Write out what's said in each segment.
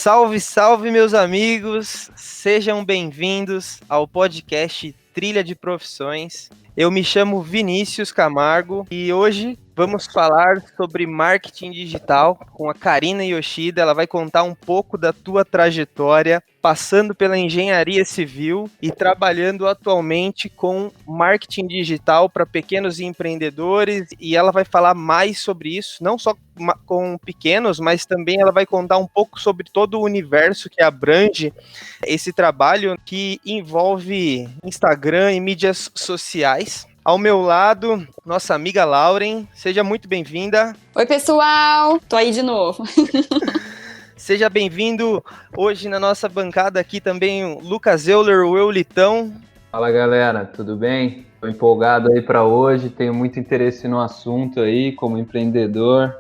Salve, salve, meus amigos! Sejam bem-vindos ao podcast Trilha de Profissões. Eu me chamo Vinícius Camargo e hoje vamos falar sobre marketing digital com a Karina Yoshida. Ela vai contar um pouco da tua trajetória, passando pela engenharia civil e trabalhando atualmente com marketing digital para pequenos empreendedores. E ela vai falar mais sobre isso, não só com pequenos, mas também ela vai contar um pouco sobre todo o universo que abrange esse trabalho que envolve Instagram e mídias sociais. Ao meu lado, nossa amiga Lauren, seja muito bem-vinda. Oi, pessoal! Tô aí de novo. Seja bem-vindo hoje na nossa bancada aqui também o Lucas Euler, o Eulitão. Fala, galera, tudo bem? Tô empolgado aí para hoje, tenho muito interesse no assunto aí como empreendedor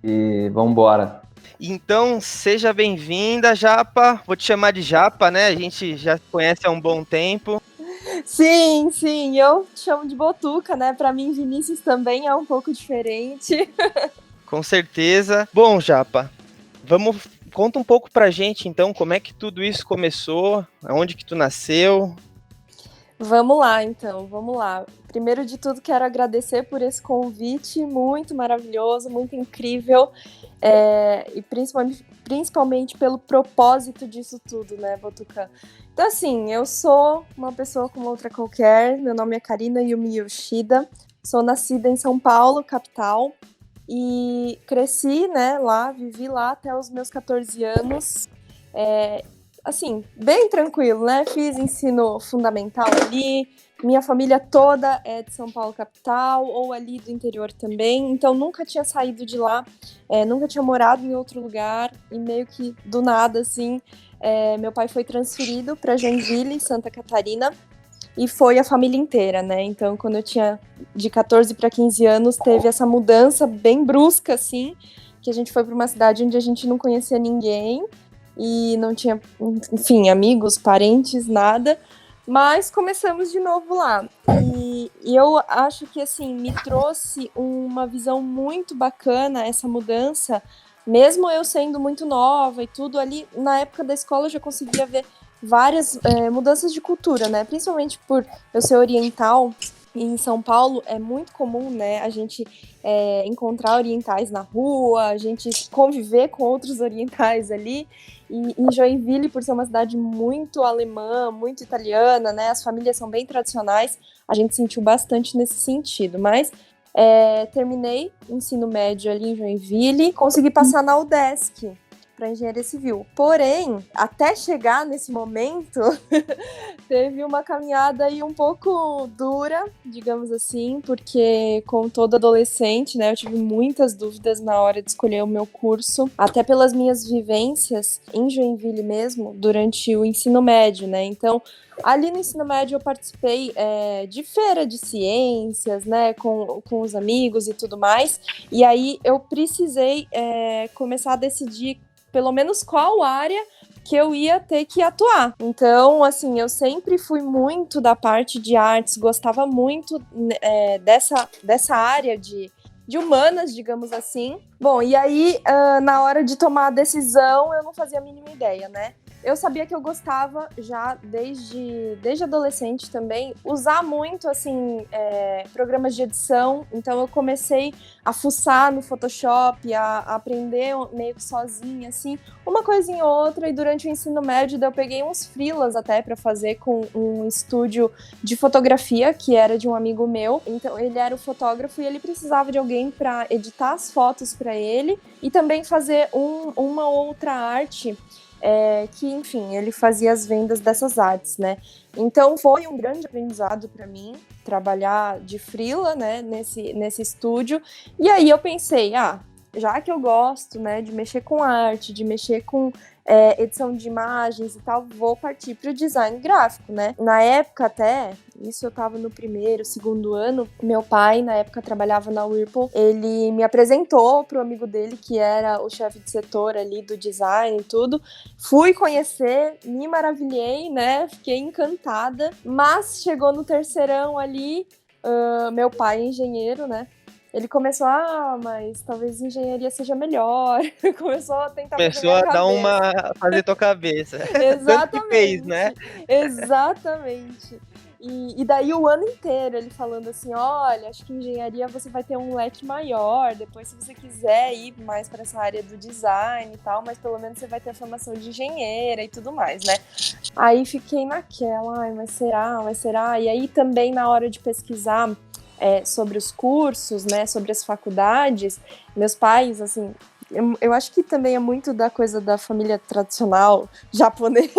e vamos embora. Então, seja bem-vinda, Japa. Vou te chamar de Japa, né? A gente já conhece há um bom tempo. Sim, eu te chamo de Botuca, né? Pra mim, Vinícius também é um pouco diferente. Com certeza. Bom, Japa, conta um pouco pra gente, então, como é que tudo isso começou, aonde que tu nasceu. Vamos lá, então, vamos lá. Primeiro de tudo, quero agradecer por esse convite muito maravilhoso, muito incrível, e principalmente pelo propósito disso tudo, né, Botucã? Então, assim, eu sou uma pessoa como outra qualquer, meu nome é Karina Yumi Yoshida, sou nascida em São Paulo, capital, e cresci, né, lá, vivi lá até os meus 14 anos, assim, bem tranquilo, né, fiz ensino fundamental ali, minha família toda é de São Paulo capital, ou ali do interior também, então nunca tinha saído de lá, nunca tinha morado em outro lugar, e meio que do nada, assim, meu pai foi transferido para Joinville, Santa Catarina, e foi a família inteira, né? Então, quando eu tinha de 14 para 15 anos, teve essa mudança bem brusca, assim, que a gente foi para uma cidade onde a gente não conhecia ninguém e não tinha, enfim, amigos, parentes, nada. Mas começamos de novo lá. E eu acho que, assim, me trouxe uma visão muito bacana essa mudança, mesmo eu sendo muito nova e tudo, ali na época da escola eu já conseguia ver várias mudanças de cultura, né? Principalmente por eu ser oriental, e em São Paulo é muito comum, né, a gente encontrar orientais na rua, a gente conviver com outros orientais ali. E em Joinville, por ser uma cidade muito alemã, muito italiana, né, as famílias são bem tradicionais, a gente sentiu bastante nesse sentido. Mas terminei o ensino médio ali em Joinville, consegui passar na UDESC para engenharia civil. Porém, até chegar nesse momento, teve uma caminhada aí um pouco dura, digamos assim, porque como todo adolescente, né, eu tive muitas dúvidas na hora de escolher o meu curso, até pelas minhas vivências em Joinville mesmo, durante o ensino médio, né, então ali no ensino médio eu participei de feira de ciências, né, com os amigos e tudo mais, e aí eu precisei começar a decidir pelo menos qual área que eu ia ter que atuar. Então, assim, eu sempre fui muito da parte de artes, gostava muito dessa área de humanas, digamos assim. Bom, e aí, na hora de tomar a decisão, eu não fazia a mínima ideia, né? Eu sabia que eu gostava já desde adolescente também, usar muito, assim, programas de edição. Então eu comecei a fuçar no Photoshop, a aprender meio que sozinha, assim, uma coisinha ou outra. E durante o ensino médio eu peguei uns freelas até para fazer com um estúdio de fotografia, que era de um amigo meu. Então ele era o fotógrafo e ele precisava de alguém para editar as fotos para ele e também fazer uma outra arte. Que, enfim, ele fazia as vendas dessas artes, né? Então foi um grande aprendizado para mim trabalhar de freela, né, nesse estúdio. E aí eu pensei, já que eu gosto, né, de mexer com arte, de mexer com edição de imagens e tal, vou partir para o design gráfico, né? Na época até, isso eu tava no primeiro, segundo ano, meu pai na época trabalhava na Whirlpool, ele me apresentou pro amigo dele que era o chefe de setor ali do design e tudo, fui conhecer, me maravilhei, né? Fiquei encantada, mas chegou no terceirão ali, meu pai é engenheiro, né? ele começou, mas talvez engenharia seja melhor. Começou a tentar Começou a dar fazer tua cabeça. Tanto que fez, né? Exatamente. E daí o ano inteiro ele falando assim, olha, acho que engenharia você vai ter um leque maior, depois se você quiser ir mais para essa área do design e tal, mas pelo menos você vai ter a formação de engenheira e tudo mais, né? Aí fiquei naquela, mas será? E aí também na hora de pesquisar sobre os cursos, né, sobre as faculdades, meus pais, assim, eu acho que também é muito da coisa da família tradicional japonesa.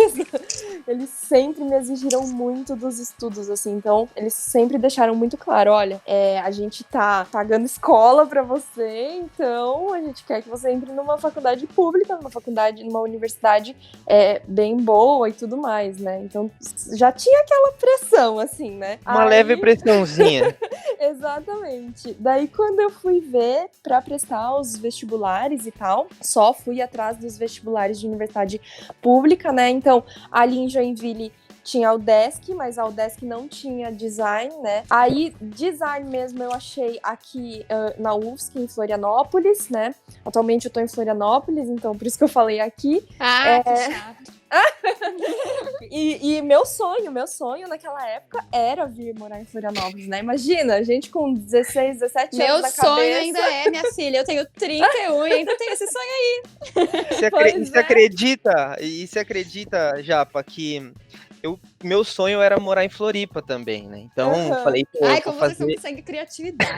Eles sempre me exigiram muito dos estudos, assim. Então, eles sempre deixaram muito claro, olha, a gente tá pagando escola pra você, então a gente quer que você entre numa faculdade pública, numa universidade bem boa e tudo mais, né? Então, já tinha aquela pressão, assim, né? Uma leve pressãozinha. Exatamente. Daí, quando eu fui ver pra prestar os vestibulares e tal, só fui atrás dos vestibulares de universidade pública, né? Então, ali em Joinville tinha a UDESC, mas a UDESC não tinha design, né? Aí, design mesmo eu achei aqui na UFSC, em Florianópolis, né? Atualmente eu tô em Florianópolis, então por isso que eu falei aqui. Que chato. E meu sonho naquela época era vir morar em Florianópolis, né? Imagina, a gente com 16, 17 anos na cabeça. Meu sonho ainda é, minha filha, eu tenho 31 e ainda tenho esse sonho aí. Você acredita, Japa, que meu sonho era morar em Floripa também, né? Então, falei, pô, como você consegue criatividade.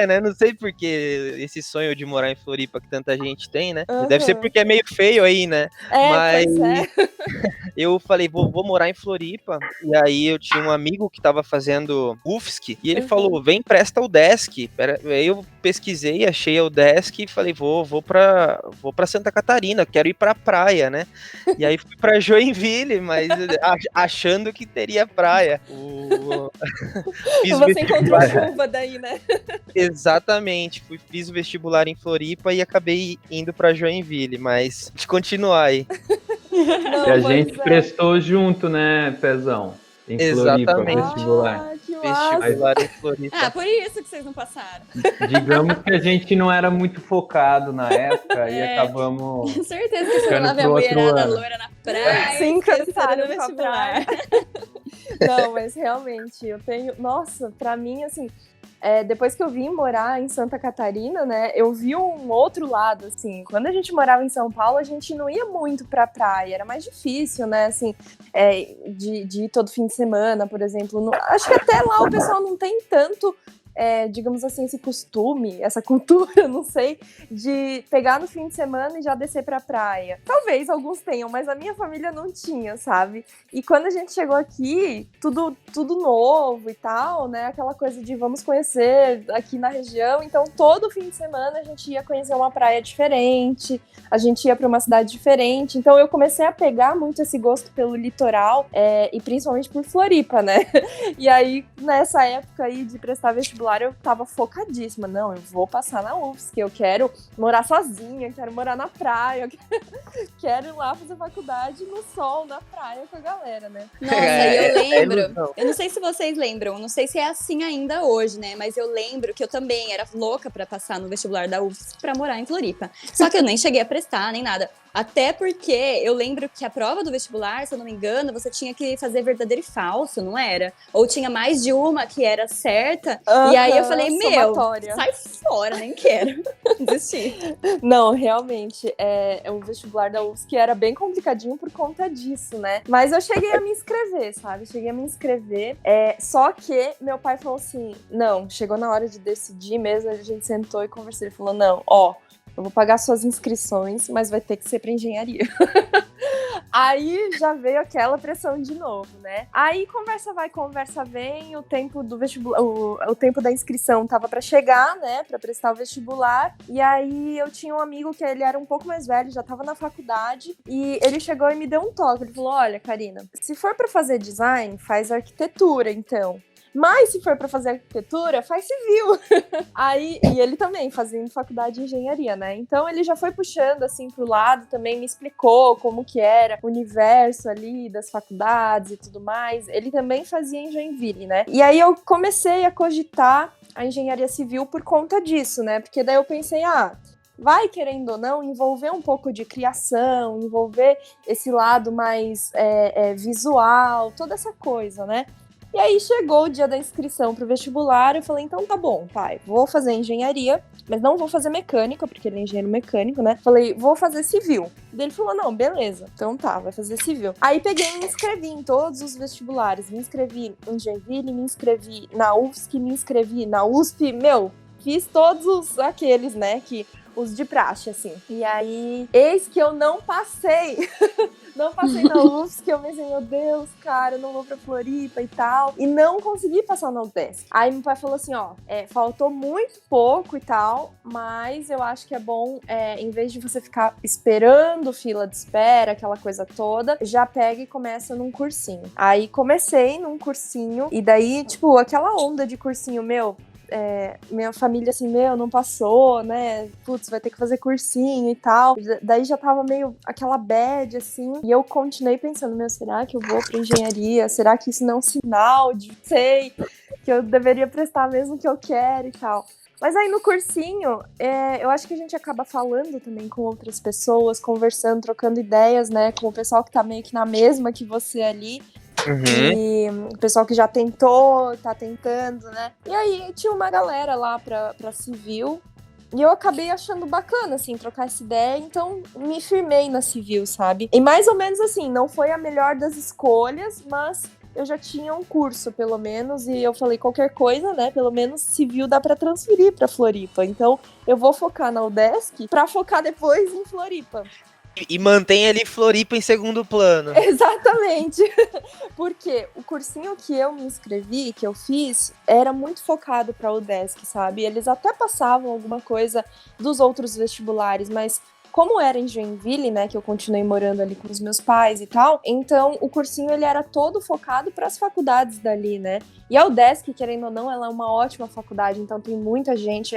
né? Não sei por que esse sonho de morar em Floripa que tanta gente tem, né? Deve ser porque é meio feio aí, né? Mas eu falei, vou morar em Floripa. E aí eu tinha um amigo que tava fazendo UFSC e ele falou, vem, presta o UDESC. Aí eu pesquisei, achei o UDESC e falei, vou pra Santa Catarina, quero ir pra praia, né? E aí fui pra Joinville, mas achando que teria praia. Você encontrou chuva daí, né? Exatamente, fiz o vestibular em Floripa e acabei indo pra Joinville, mas de continuar aí. Não, e a gente prestou junto, né, Pezão? Em Exatamente. Floripa, vestibular. Vestibular em Floripa. Por isso que vocês não passaram. Digamos que a gente não era muito focado na época e acabamos. Com certeza que você lá ver a mulherada loira na praia. Sim, cansaram no vestibular. Não, mas realmente, eu tenho. Nossa, pra mim, assim. Depois que eu vim morar em Santa Catarina, né, eu vi um outro lado, assim, quando a gente morava em São Paulo, a gente não ia muito pra praia, era mais difícil, né, assim, de ir todo fim de semana, por exemplo. Acho que até lá o pessoal não tem tanto, digamos assim, esse costume, essa cultura, não sei, de pegar no fim de semana e já descer pra praia. Talvez alguns tenham, mas a minha família não tinha, sabe? E quando a gente chegou aqui, tudo novo e tal, né? Aquela coisa de vamos conhecer aqui na região. Então, todo fim de semana a gente ia conhecer uma praia diferente, a gente ia pra uma cidade diferente. Então, eu comecei a pegar muito esse gosto pelo litoral e principalmente por Floripa, né? E aí, nessa época aí de prestar vestibular, eu tava focadíssima. Não, eu vou passar na UFSC, eu quero morar sozinha, quero morar na praia, quero ir lá fazer faculdade no sol, na praia com a galera, né? Nossa, eu lembro. Eu não sei se vocês lembram, não sei se é assim ainda hoje, né? Mas eu lembro que eu também era louca pra passar no vestibular da UFSC pra morar em Floripa. Só que eu nem cheguei a prestar, nem nada. Até porque eu lembro que a prova do vestibular, se eu não me engano, você tinha que fazer verdadeiro e falso, não era? Ou tinha mais de uma que era certa. E aí eu falei, sai fora, nem quero. Desisti. Não, realmente, o vestibular da UFSC era bem complicadinho por conta disso, né? Mas eu cheguei a me inscrever, sabe? Só que meu pai falou assim, não, chegou na hora de decidir mesmo, a gente sentou e conversou. Ele falou, não, eu vou pagar suas inscrições, mas vai ter que ser para engenharia. Aí já veio aquela pressão de novo, né? Aí conversa vai, conversa vem, o tempo do vestibular, o tempo da inscrição tava para chegar, né, para prestar o vestibular. E aí eu tinha um amigo que ele era um pouco mais velho, já tava na faculdade, e ele chegou e me deu um toque. Ele falou: "Olha, Karina, se for para fazer design, faz arquitetura, então. Mas se for pra fazer arquitetura, faz civil." E ele também fazendo faculdade de engenharia, né? Então ele já foi puxando assim pro lado, também me explicou como que era o universo ali das faculdades e tudo mais. Ele também fazia em Joinville, né? E aí eu comecei a cogitar a engenharia civil por conta disso, né? Porque daí eu pensei, vai, querendo ou não, envolver um pouco de criação, envolver esse lado mais visual, toda essa coisa, né? E aí chegou o dia da inscrição pro vestibular, eu falei, então tá bom, pai, vou fazer engenharia, mas não vou fazer mecânica, porque ele é engenheiro mecânico, né? Falei, vou fazer civil. Daí ele falou, não, beleza, então tá, vai fazer civil. Aí peguei e me inscrevi em todos os vestibulares, me inscrevi em Joinville, me inscrevi na UFSC, me inscrevi na USP, fiz todos aqueles, né, os de praxe, assim. E aí, eis que eu não passei. Não passei na UFSC, que eu pensei, meu Deus, cara, eu não vou pra Floripa e tal. E não consegui passar na UDESC. Aí meu pai falou assim, faltou muito pouco e tal, mas eu acho que é bom, em vez de você ficar esperando fila de espera, aquela coisa toda, já pega e começa num cursinho. Aí comecei num cursinho, e daí, tipo, aquela onda de cursinho, minha família assim, não passou, né? Putz, vai ter que fazer cursinho e tal. Daí já tava meio aquela bad, assim. E eu continuei pensando, será que eu vou pra engenharia? Será que isso não é um sinal de, que eu deveria prestar mesmo que eu quero e tal? Mas aí no cursinho, eu acho que a gente acaba falando também com outras pessoas, conversando, trocando ideias, né? Com o pessoal que tá meio que na mesma que você ali. Uhum. E o pessoal que já tentou, tá tentando, né? E aí tinha uma galera lá pra civil. E eu acabei achando bacana, assim, trocar essa ideia. Então, me firmei na civil, sabe? E mais ou menos assim, não foi a melhor das escolhas, mas eu já tinha um curso, pelo menos. E eu falei, qualquer coisa, né? Pelo menos civil dá pra transferir pra Floripa. Então, eu vou focar na UDESC pra focar depois em Floripa. E mantém ali Floripa em segundo plano. Exatamente. Porque o cursinho que eu me inscrevi, que eu fiz, era muito focado para o UDESC, sabe? Eles até passavam alguma coisa dos outros vestibulares, mas como era em Joinville, né, que eu continuei morando ali com os meus pais e tal, então o cursinho ele era todo focado para as faculdades dali, né? E a UDESC, querendo ou não, ela é uma ótima faculdade, então tem muita gente,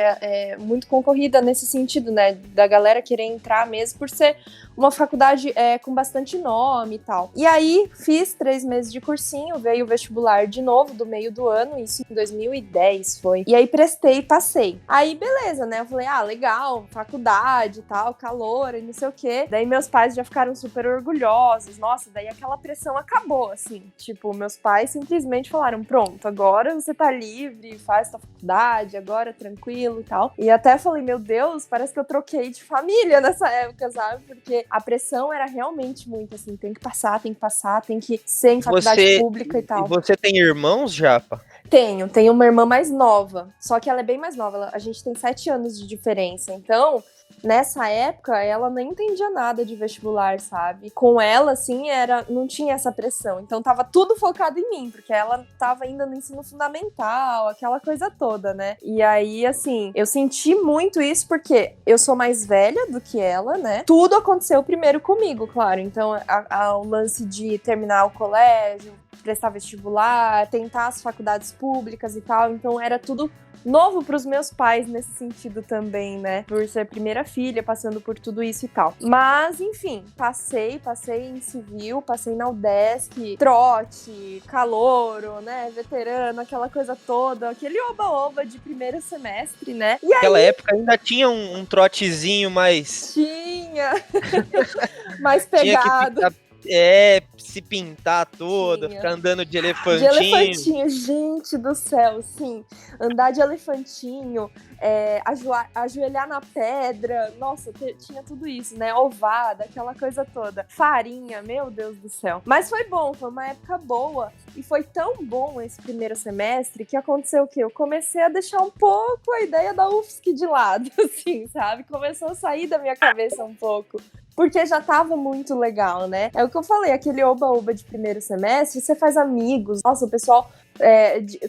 muito concorrida nesse sentido, né, da galera querer entrar mesmo por ser uma faculdade com bastante nome e tal. E aí, fiz 3 meses de cursinho, veio o vestibular de novo, do meio do ano, isso em 2010 foi. E aí, prestei e passei. Aí, beleza, né, eu falei, legal, faculdade e tal, calor e não sei o quê. Daí, meus pais já ficaram super orgulhosos, nossa, daí aquela pressão acabou, assim. Tipo, meus pais simplesmente falaram, pronto, agora você tá livre, faz tua faculdade, agora tranquilo e tal. E até falei, meu Deus, parece que eu troquei de família nessa época, sabe? Porque a pressão era realmente muito, assim, tem que passar, tem que ser em faculdade pública e tal. E você tem irmãos, Japa? Tenho uma irmã mais nova, só que ela é bem mais nova, a gente tem 7 anos de diferença, então... Nessa época, ela nem entendia nada de vestibular, sabe? Com ela, assim, não tinha essa pressão. Então, tava tudo focado em mim, porque ela tava ainda no ensino fundamental, aquela coisa toda, né? E aí, assim, eu senti muito isso porque eu sou mais velha do que ela, né? Tudo aconteceu primeiro comigo, claro. Então, o lance de terminar o colégio, prestar vestibular, tentar as faculdades públicas e tal. Então, era tudo novo para os meus pais nesse sentido também, né? Por ser primeira filha, passando por tudo isso e tal. Mas, enfim, passei em civil, passei na UDESC, trote, calouro, né? Veterano, aquela coisa toda, aquele oba-oba de primeiro semestre, né? E naquela aí... época ainda tinha um trotezinho mais... Tinha! Mais pegado. Tinha que se pintar toda, ficar andando de elefantinho. De elefantinho, gente do céu, sim. Andar de elefantinho, ajoelhar na pedra, nossa, tinha tudo isso, né? Ovada, aquela coisa toda. Farinha, meu Deus do céu. Mas foi bom, foi uma época boa. E foi tão bom esse primeiro semestre que aconteceu o quê? Eu comecei a deixar um pouco a ideia da UFSC de lado, assim, sabe? Começou a sair da minha cabeça um pouco. Porque já tava muito legal, né? É o que eu falei, aquele oba-oba de primeiro semestre, você faz amigos. Nossa, o pessoal,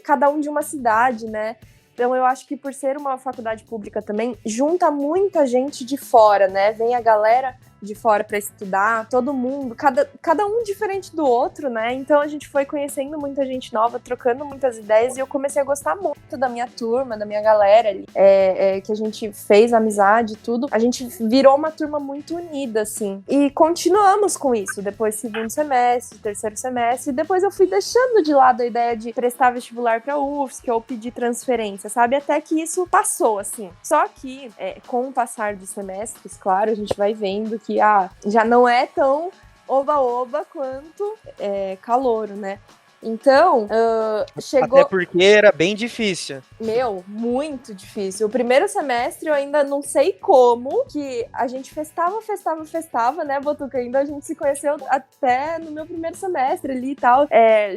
cada um de uma cidade, né? Então eu acho que por ser uma faculdade pública também, junta muita gente de fora, né? Vem a galera de fora para estudar, todo mundo, cada um diferente do outro, né? Então a gente foi conhecendo muita gente nova, trocando muitas ideias, e eu comecei a gostar muito da minha turma, da minha galera ali, que a gente fez amizade e tudo. A gente virou uma turma muito unida, assim. E continuamos com isso, depois segundo semestre, terceiro semestre, e depois eu fui deixando de lado a ideia de prestar vestibular pra UFSC ou pedir transferência, sabe? Até que isso passou, assim. Só que, com o passar dos semestres, claro, a gente vai vendo que já não é tão oba-oba quanto calouro, né? Então, chegou... Até porque era bem difícil. Muito difícil. O primeiro semestre eu ainda não sei como que a gente festava, né, Botuca? Ainda a gente se conheceu até no meu primeiro semestre ali e tal.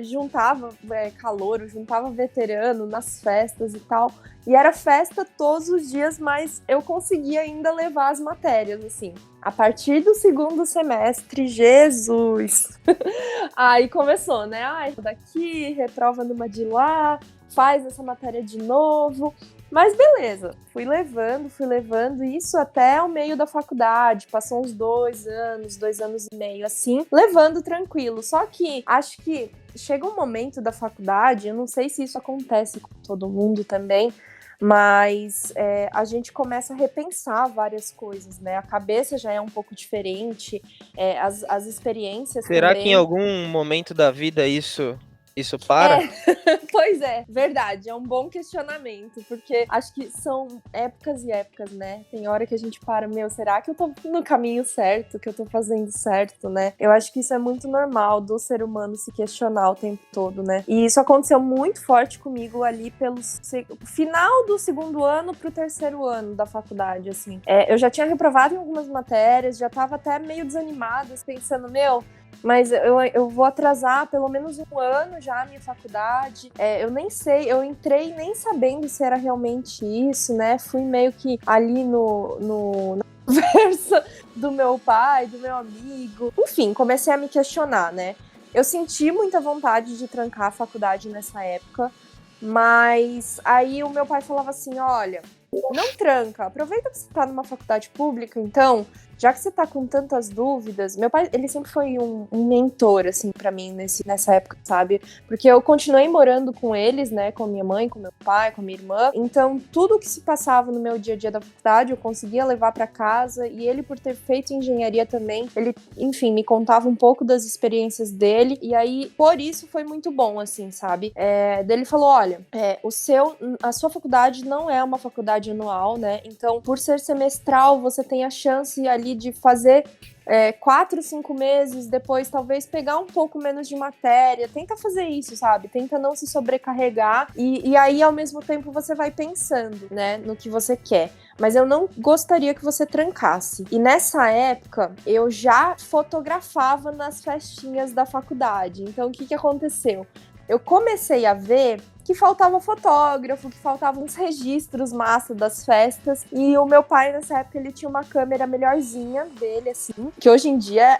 Juntava calouro, juntava veterano nas festas e tal. E era festa todos os dias, mas eu conseguia ainda levar as matérias, assim. A partir do segundo semestre, Jesus! Aí começou, né? Daqui, reprova numa de lá, faz essa matéria de novo. Mas beleza, fui levando isso até o meio da faculdade. Passou uns 2 anos e meio, assim, levando tranquilo. Só que acho que chega um momento da faculdade, eu não sei se isso acontece com todo mundo também, mas a gente começa a repensar várias coisas, né? A cabeça já é um pouco diferente, as experiências Será também. que em algum momento da vida isso para? Pois é, verdade, é um bom questionamento, porque acho que são épocas e épocas, né? Tem hora que a gente para, será que eu tô no caminho certo, que eu tô fazendo certo, né? Eu acho que isso é muito normal do ser humano se questionar o tempo todo, né? E isso aconteceu muito forte comigo ali pelo final do segundo ano pro terceiro ano da faculdade, assim. Eu já tinha reprovado em algumas matérias, já tava até meio desanimada, pensando, mas eu vou atrasar pelo menos 1 ano já a minha faculdade. Eu nem sei, eu entrei nem sabendo se era realmente isso, né? Fui meio que ali na conversa do meu pai, do meu amigo. Enfim, comecei a me questionar, né? Eu senti muita vontade de trancar a faculdade nessa época, mas aí o meu pai falava assim, olha, não tranca, aproveita que você tá numa faculdade pública, então, já que você tá com tantas dúvidas, meu pai, ele sempre foi um mentor, assim, pra mim nessa época, sabe? Porque eu continuei morando com eles, né, com minha mãe, com meu pai, com minha irmã, então tudo que se passava no meu dia a dia da faculdade, eu conseguia levar pra casa, e ele, por ter feito engenharia também, ele, enfim, me contava um pouco das experiências dele, e aí, por isso, foi muito bom, assim, sabe? Daí ele falou, olha, a sua faculdade não é uma faculdade anual, né, então, por ser semestral, você tem a chance ali de fazer 4, 5 meses, depois talvez pegar um pouco menos de matéria, tenta fazer isso, sabe? Tenta não se sobrecarregar e aí ao mesmo tempo você vai pensando, né, no que você quer. Mas eu não gostaria que você trancasse. E nessa época, eu já fotografava nas festinhas da faculdade. Então, o que aconteceu? Eu comecei a ver que faltava fotógrafo, que faltavam uns registros massa das festas, e o meu pai nessa época ele tinha uma câmera melhorzinha dele, assim, que hoje em dia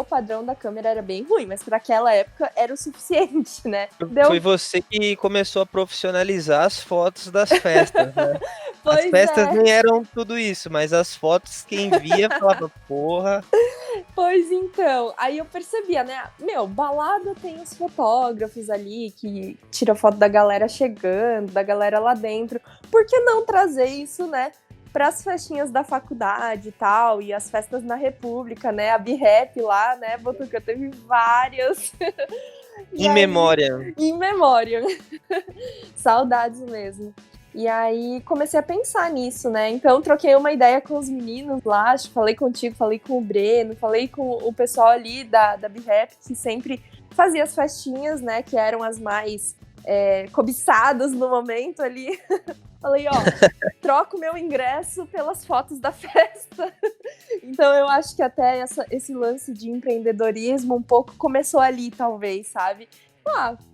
o padrão da câmera era bem ruim, mas para aquela época era o suficiente, né? Foi você que começou a profissionalizar as fotos das festas, né? Pois as festas nem eram tudo isso, mas as fotos quem via falava, porra. Pois então, aí eu percebia, né? Balada tem os fotógrafos ali que tiram foto da galera chegando, da galera lá dentro. Por que não trazer isso, né? Para as festinhas da faculdade e tal, e as festas na República, né? A B-Rap lá, né? Botuca teve várias. Em memória. Saudades mesmo. E aí comecei a pensar nisso, né? Então troquei uma ideia com os meninos lá, falei contigo, falei com o Breno, falei com o pessoal ali da B-Rap, que sempre fazia as festinhas, né? Que eram as mais cobiçadas no momento ali. Falei, troco meu ingresso pelas fotos da festa. Então eu acho que até esse lance de empreendedorismo um pouco começou ali, talvez, sabe?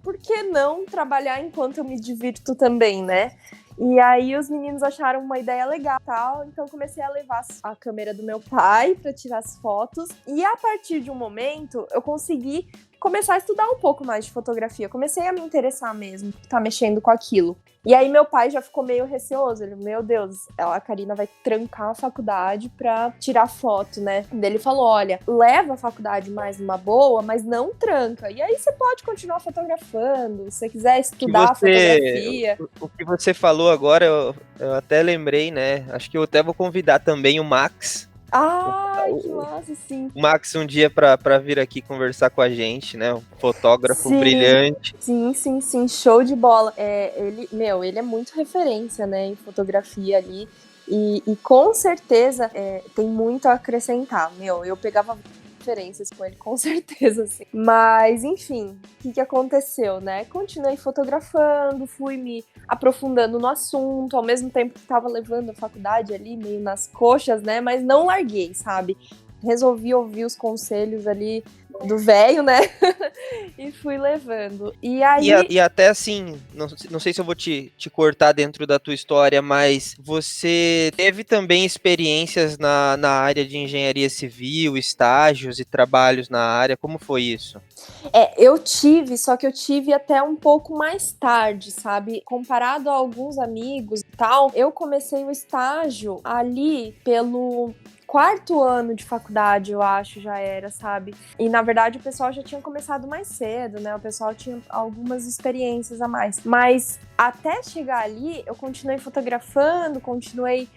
Por que não trabalhar enquanto eu me divirto também, né? E aí os meninos acharam uma ideia legal e tal, então comecei a levar a câmera do meu pai para tirar as fotos. E a partir de um momento, eu consegui começar a estudar um pouco mais de fotografia. Comecei a me interessar mesmo, tá mexendo com aquilo. E aí meu pai já ficou meio receoso. Ele, meu Deus, a Karina vai trancar a faculdade pra tirar foto, né? Ele falou, olha, leva a faculdade mais numa boa, mas não tranca. E aí você pode continuar fotografando, se você quiser estudar fotografia. O que você falou agora, eu até lembrei, né? Acho que eu até vou convidar também o Max. Ai, que massa, sim. O Max um dia pra vir aqui conversar com a gente, né? Um fotógrafo brilhante. Sim, show de bola. Ele é muito referência, né, em fotografia ali. E com certeza tem muito a acrescentar. Eu pegava referências com ele, com certeza, assim. Mas, enfim, o que aconteceu, né? Continuei fotografando, fui me aprofundando no assunto, ao mesmo tempo que estava levando a faculdade ali, meio nas coxas, né? Mas não larguei, sabe? Resolvi ouvir os conselhos ali do velho, né? E fui levando. E aí... E até assim, não sei se eu vou te cortar dentro da tua história, mas você teve também experiências na área de engenharia civil, estágios e trabalhos na área, como foi isso? Eu tive, só que eu tive até um pouco mais tarde, sabe? Comparado a alguns amigos e tal, eu comecei o estágio ali pelo 4º ano de faculdade, eu acho, já era, sabe? E, na verdade, o pessoal já tinha começado mais cedo, né? O pessoal tinha algumas experiências a mais. Mas, até chegar ali, eu continuei fotografando, continuei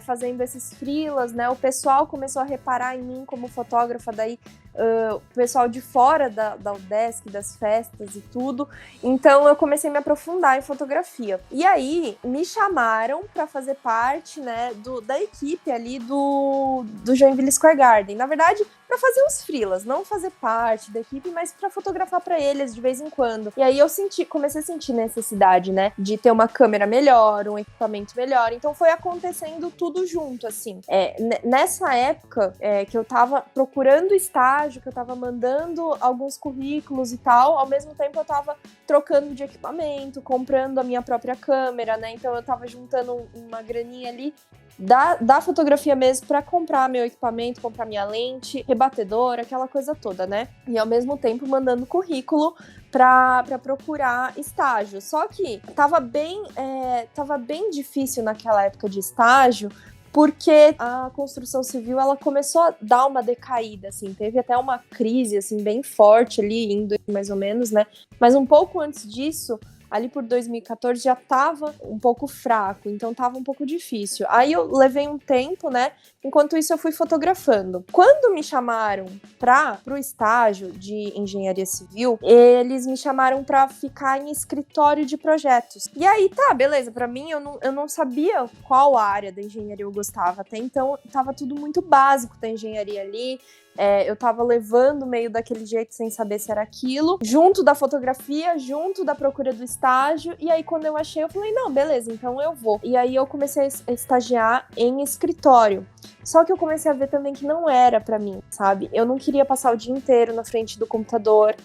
fazendo esses freelas, né? O pessoal começou a reparar em mim como fotógrafa, daí o pessoal de fora da UDESC, das festas e tudo. Então eu comecei a me aprofundar em fotografia. E aí me chamaram para fazer parte, né, da equipe ali do Joinville Square Garden. Na verdade, para fazer uns freelas, não fazer parte da equipe, mas para fotografar para eles de vez em quando. E aí eu comecei a sentir necessidade, né, de ter uma câmera melhor, um equipamento melhor. Então foi acontecendo tudo junto, assim. Nessa época que eu tava procurando estágio, que eu tava mandando alguns currículos e tal, ao mesmo tempo eu tava trocando de equipamento, comprando a minha própria câmera, né? Então eu tava juntando uma graninha ali da fotografia mesmo pra comprar meu equipamento, comprar minha lente, rebatedora, aquela coisa toda, né? E ao mesmo tempo mandando currículo pra procurar estágio. Só que tava bem difícil naquela época de estágio, porque a construção civil, ela começou a dar uma decaída, assim, teve até uma crise, assim, bem forte ali, indo mais ou menos, né? Mas um pouco antes disso, ali por 2014 já tava um pouco fraco, então tava um pouco difícil. Aí eu levei um tempo, né? Enquanto isso eu fui fotografando. Quando me chamaram pro estágio de engenharia civil, eles me chamaram para ficar em escritório de projetos. E aí, tá, beleza, pra mim eu não sabia qual área da engenharia eu gostava. Até então tava tudo muito básico da engenharia ali. Eu tava levando meio daquele jeito sem saber se era aquilo, junto da fotografia, junto da procura do estágio, e aí quando eu achei, eu falei, não, beleza, então eu vou. E aí eu comecei a estagiar em escritório. Só que eu comecei a ver também que não era pra mim, sabe? Eu não queria passar o dia inteiro na frente do computador,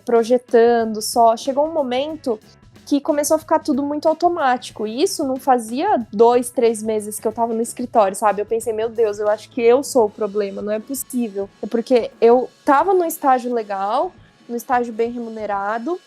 projetando só. Chegou um momento que começou a ficar tudo muito automático. E isso não fazia 2, 3 meses que eu tava no escritório, sabe? Eu pensei, meu Deus, eu acho que eu sou o problema, não é possível. É porque eu tava num estágio legal, num estágio bem remunerado,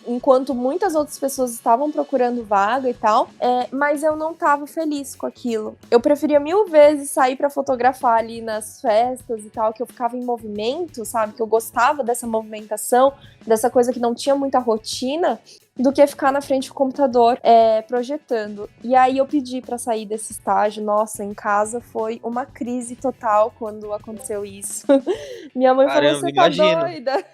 enquanto muitas outras pessoas estavam procurando vaga e tal, mas eu não tava feliz com aquilo. Eu preferia 1000 vezes sair pra fotografar ali nas festas e tal, que eu ficava em movimento, sabe? Que eu gostava dessa movimentação, dessa coisa que não tinha muita rotina, do que ficar na frente do computador projetando. E aí eu pedi pra sair desse estágio. Nossa, em casa foi uma crise total quando aconteceu isso. Minha mãe falou, você tá doida?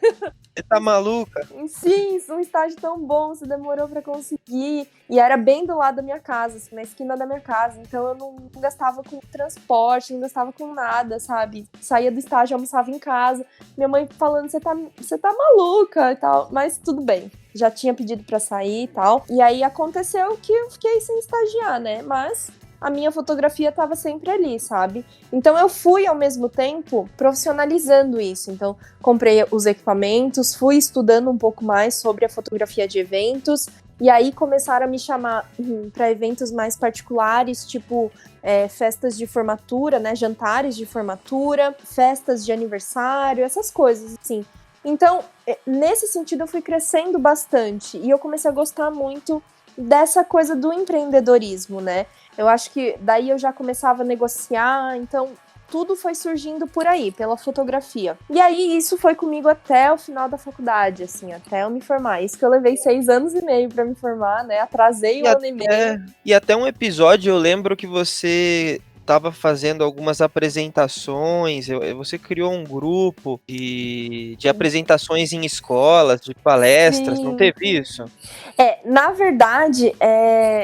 Você tá maluca? Sim, um estágio tão bom, você demorou pra conseguir. E era bem do lado da minha casa, assim, na esquina da minha casa. Então eu não gastava com transporte, não gastava com nada, sabe? Saía do estágio, almoçava em casa. Minha mãe falando, você tá maluca e tal. Mas tudo bem, já tinha pedido pra sair e tal. E aí aconteceu que eu fiquei sem estagiar, né? Mas a minha fotografia estava sempre ali, sabe? Então eu fui, ao mesmo tempo, profissionalizando isso. Então, comprei os equipamentos, fui estudando um pouco mais sobre a fotografia de eventos E aí começaram a me chamar para eventos mais particulares, tipo festas de formatura, né, jantares de formatura, festas de aniversário, essas coisas, assim. Então, nesse sentido, eu fui crescendo bastante e eu comecei a gostar muito dessa coisa do empreendedorismo, né? Eu acho que daí eu já começava a negociar, então tudo foi surgindo por aí, pela fotografia. E aí isso foi comigo até o final da faculdade, assim, até eu me formar. Isso que eu levei 6 anos e meio para me formar, né? Atrasei um ano e meio. E até um episódio eu lembro que você estava fazendo algumas apresentações, você criou um grupo de apresentações em escolas, de palestras, não Sim. teve isso? Na verdade,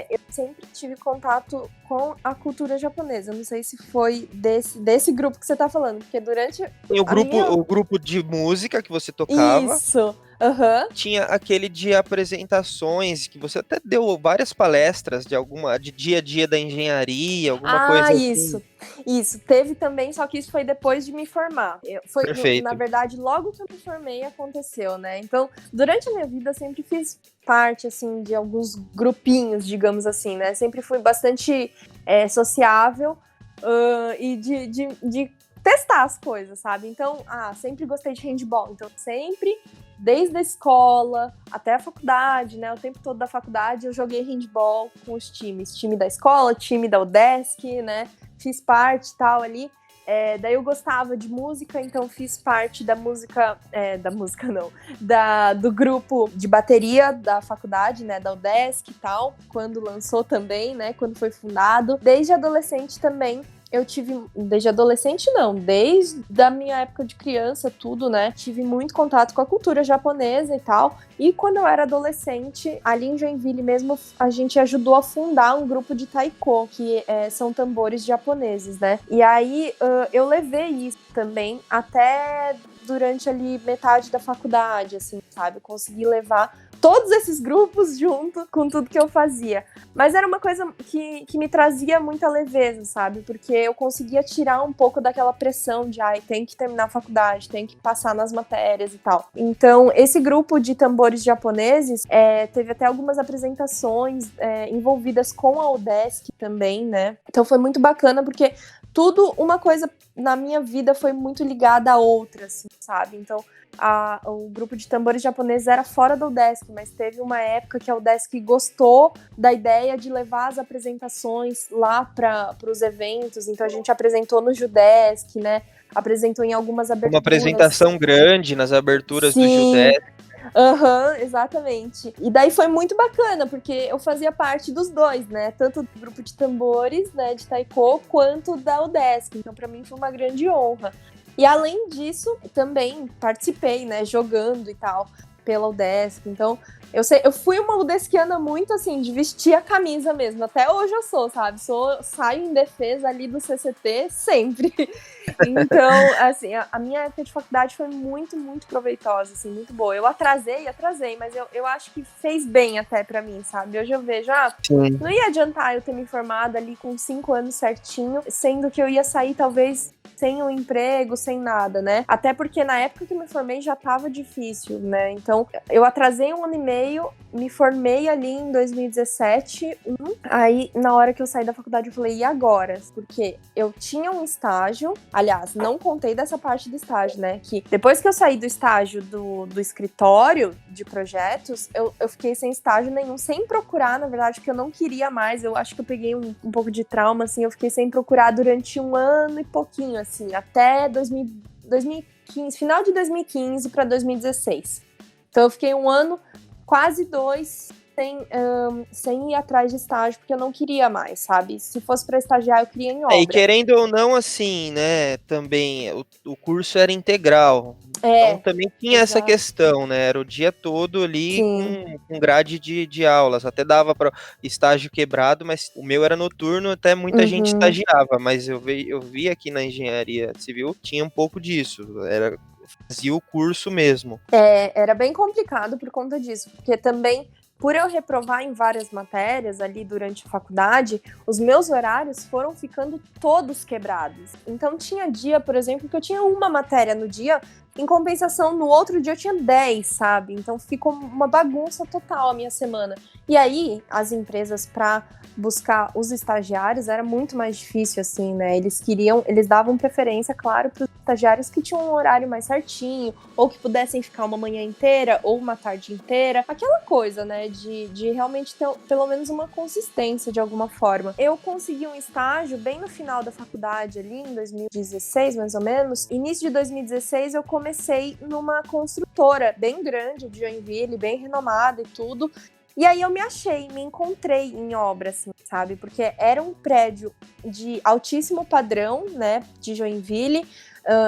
eu sempre tive contato com a cultura japonesa. Eu não sei se foi desse grupo que você tá falando, porque durante Tem o grupo de música que você tocava. Isso, aham. Tinha aquele de apresentações, que você até deu várias palestras de dia a dia da engenharia, alguma coisa assim. Isso. Teve também, só que isso foi depois de me formar. Perfeito. Na verdade, logo que eu me formei, aconteceu, né? Então, durante a minha vida, eu sempre fiz parte, assim, de alguns grupinhos, digamos assim, né? Sempre fui bastante sociável e de testar as coisas, sabe? Então, sempre gostei de handball. Então, sempre, desde a escola até a faculdade, né? O tempo todo da faculdade, eu joguei handball com os times. Time da escola, time da UDESC, né? Fiz parte e tal ali. Daí eu gostava de música, então fiz parte da música, do grupo de bateria da faculdade, né, da UDESC e tal, quando lançou também, né, quando foi fundado. Desde adolescente também, desde a minha época de criança, tudo, né, tive muito contato com a cultura japonesa e tal, e quando eu era adolescente, ali em Joinville mesmo, a gente ajudou a fundar um grupo de taiko, que são tambores japoneses, né, e aí eu levei isso também até durante ali metade da faculdade, assim, sabe, eu consegui levar todos esses grupos junto com tudo que eu fazia. Mas era uma coisa que me trazia muita leveza, sabe? Porque eu conseguia tirar um pouco daquela pressão de tem que terminar a faculdade, tem que passar nas matérias e tal. Então, esse grupo de tambores japoneses teve até algumas apresentações envolvidas com a UDESC também, né? Então foi muito bacana porque uma coisa na minha vida foi muito ligada à outra, assim, sabe? Então, o grupo de tambores japoneses era fora da UDESC, mas teve uma época que a UDESC gostou da ideia de levar as apresentações lá para os eventos, então a gente apresentou no Judesc, né? Apresentou em algumas aberturas. Uma apresentação grande nas aberturas do Judesc. Exatamente. E daí foi muito bacana, porque eu fazia parte dos dois, né? Tanto do grupo de tambores, né, de taiko, quanto da UDESC. Então, pra mim, foi uma grande honra. E além disso, também participei, né, jogando e tal, pela UDESC. Então, eu fui uma udesquiana muito, assim, de vestir a camisa mesmo. Até hoje eu sou, sabe? Saio em defesa ali do CCT sempre. Então, assim, a minha época de faculdade foi muito, muito proveitosa, assim, muito boa. Eu atrasei, mas eu acho que fez bem até pra mim, sabe? Hoje eu vejo, não ia adiantar eu ter me formado ali com 5 anos certinho, sendo que eu ia sair, talvez, sem um emprego, sem nada, né? Até porque na época que eu me formei já tava difícil, né? Então, eu atrasei 1 ano e meio, me formei ali em 2017. Aí, na hora que eu saí da faculdade, eu falei, e agora? Porque eu tinha um estágio, aliás, não contei dessa parte do estágio, né? Que depois que eu saí do estágio do escritório de projetos, eu fiquei sem estágio nenhum, sem procurar, na verdade, porque eu não queria mais. Eu acho que eu peguei um pouco de trauma, assim, eu fiquei sem procurar durante 1 ano e pouquinho, assim, até 2015, final de 2015 para 2016. Então eu fiquei 1 ano, quase 2, sem ir atrás de estágio, porque eu não queria mais, sabe? Se fosse para estagiar, eu queria em obra. E querendo ou não, assim, né, também o curso era integral. Então também tinha essa questão, né? Era o dia todo ali com grade de aulas. Até dava para estágio quebrado, mas o meu era noturno, até muita gente estagiava. Mas eu vi aqui na engenharia civil, tinha um pouco disso. Fazia o curso mesmo. Era bem complicado por conta disso, porque também por eu reprovar em várias matérias ali durante a faculdade, os meus horários foram ficando todos quebrados. Então tinha dia, por exemplo, que eu tinha uma matéria no dia, em compensação, no outro dia eu tinha 10, sabe? Então ficou uma bagunça total a minha semana. E aí, as empresas, para buscar os estagiários, era muito mais difícil, assim, né? Eles davam preferência, claro, para os estagiários que tinham um horário mais certinho, ou que pudessem ficar uma manhã inteira, ou uma tarde inteira. Aquela coisa, né? De realmente ter pelo menos uma consistência de alguma forma. Eu consegui um estágio bem no final da faculdade, ali em 2016, mais ou menos. Início de 2016, eu comecei numa construtora bem grande de Joinville, bem renomada e tudo. E aí eu me encontrei em obra, assim, sabe? Porque era um prédio de altíssimo padrão, né, de Joinville.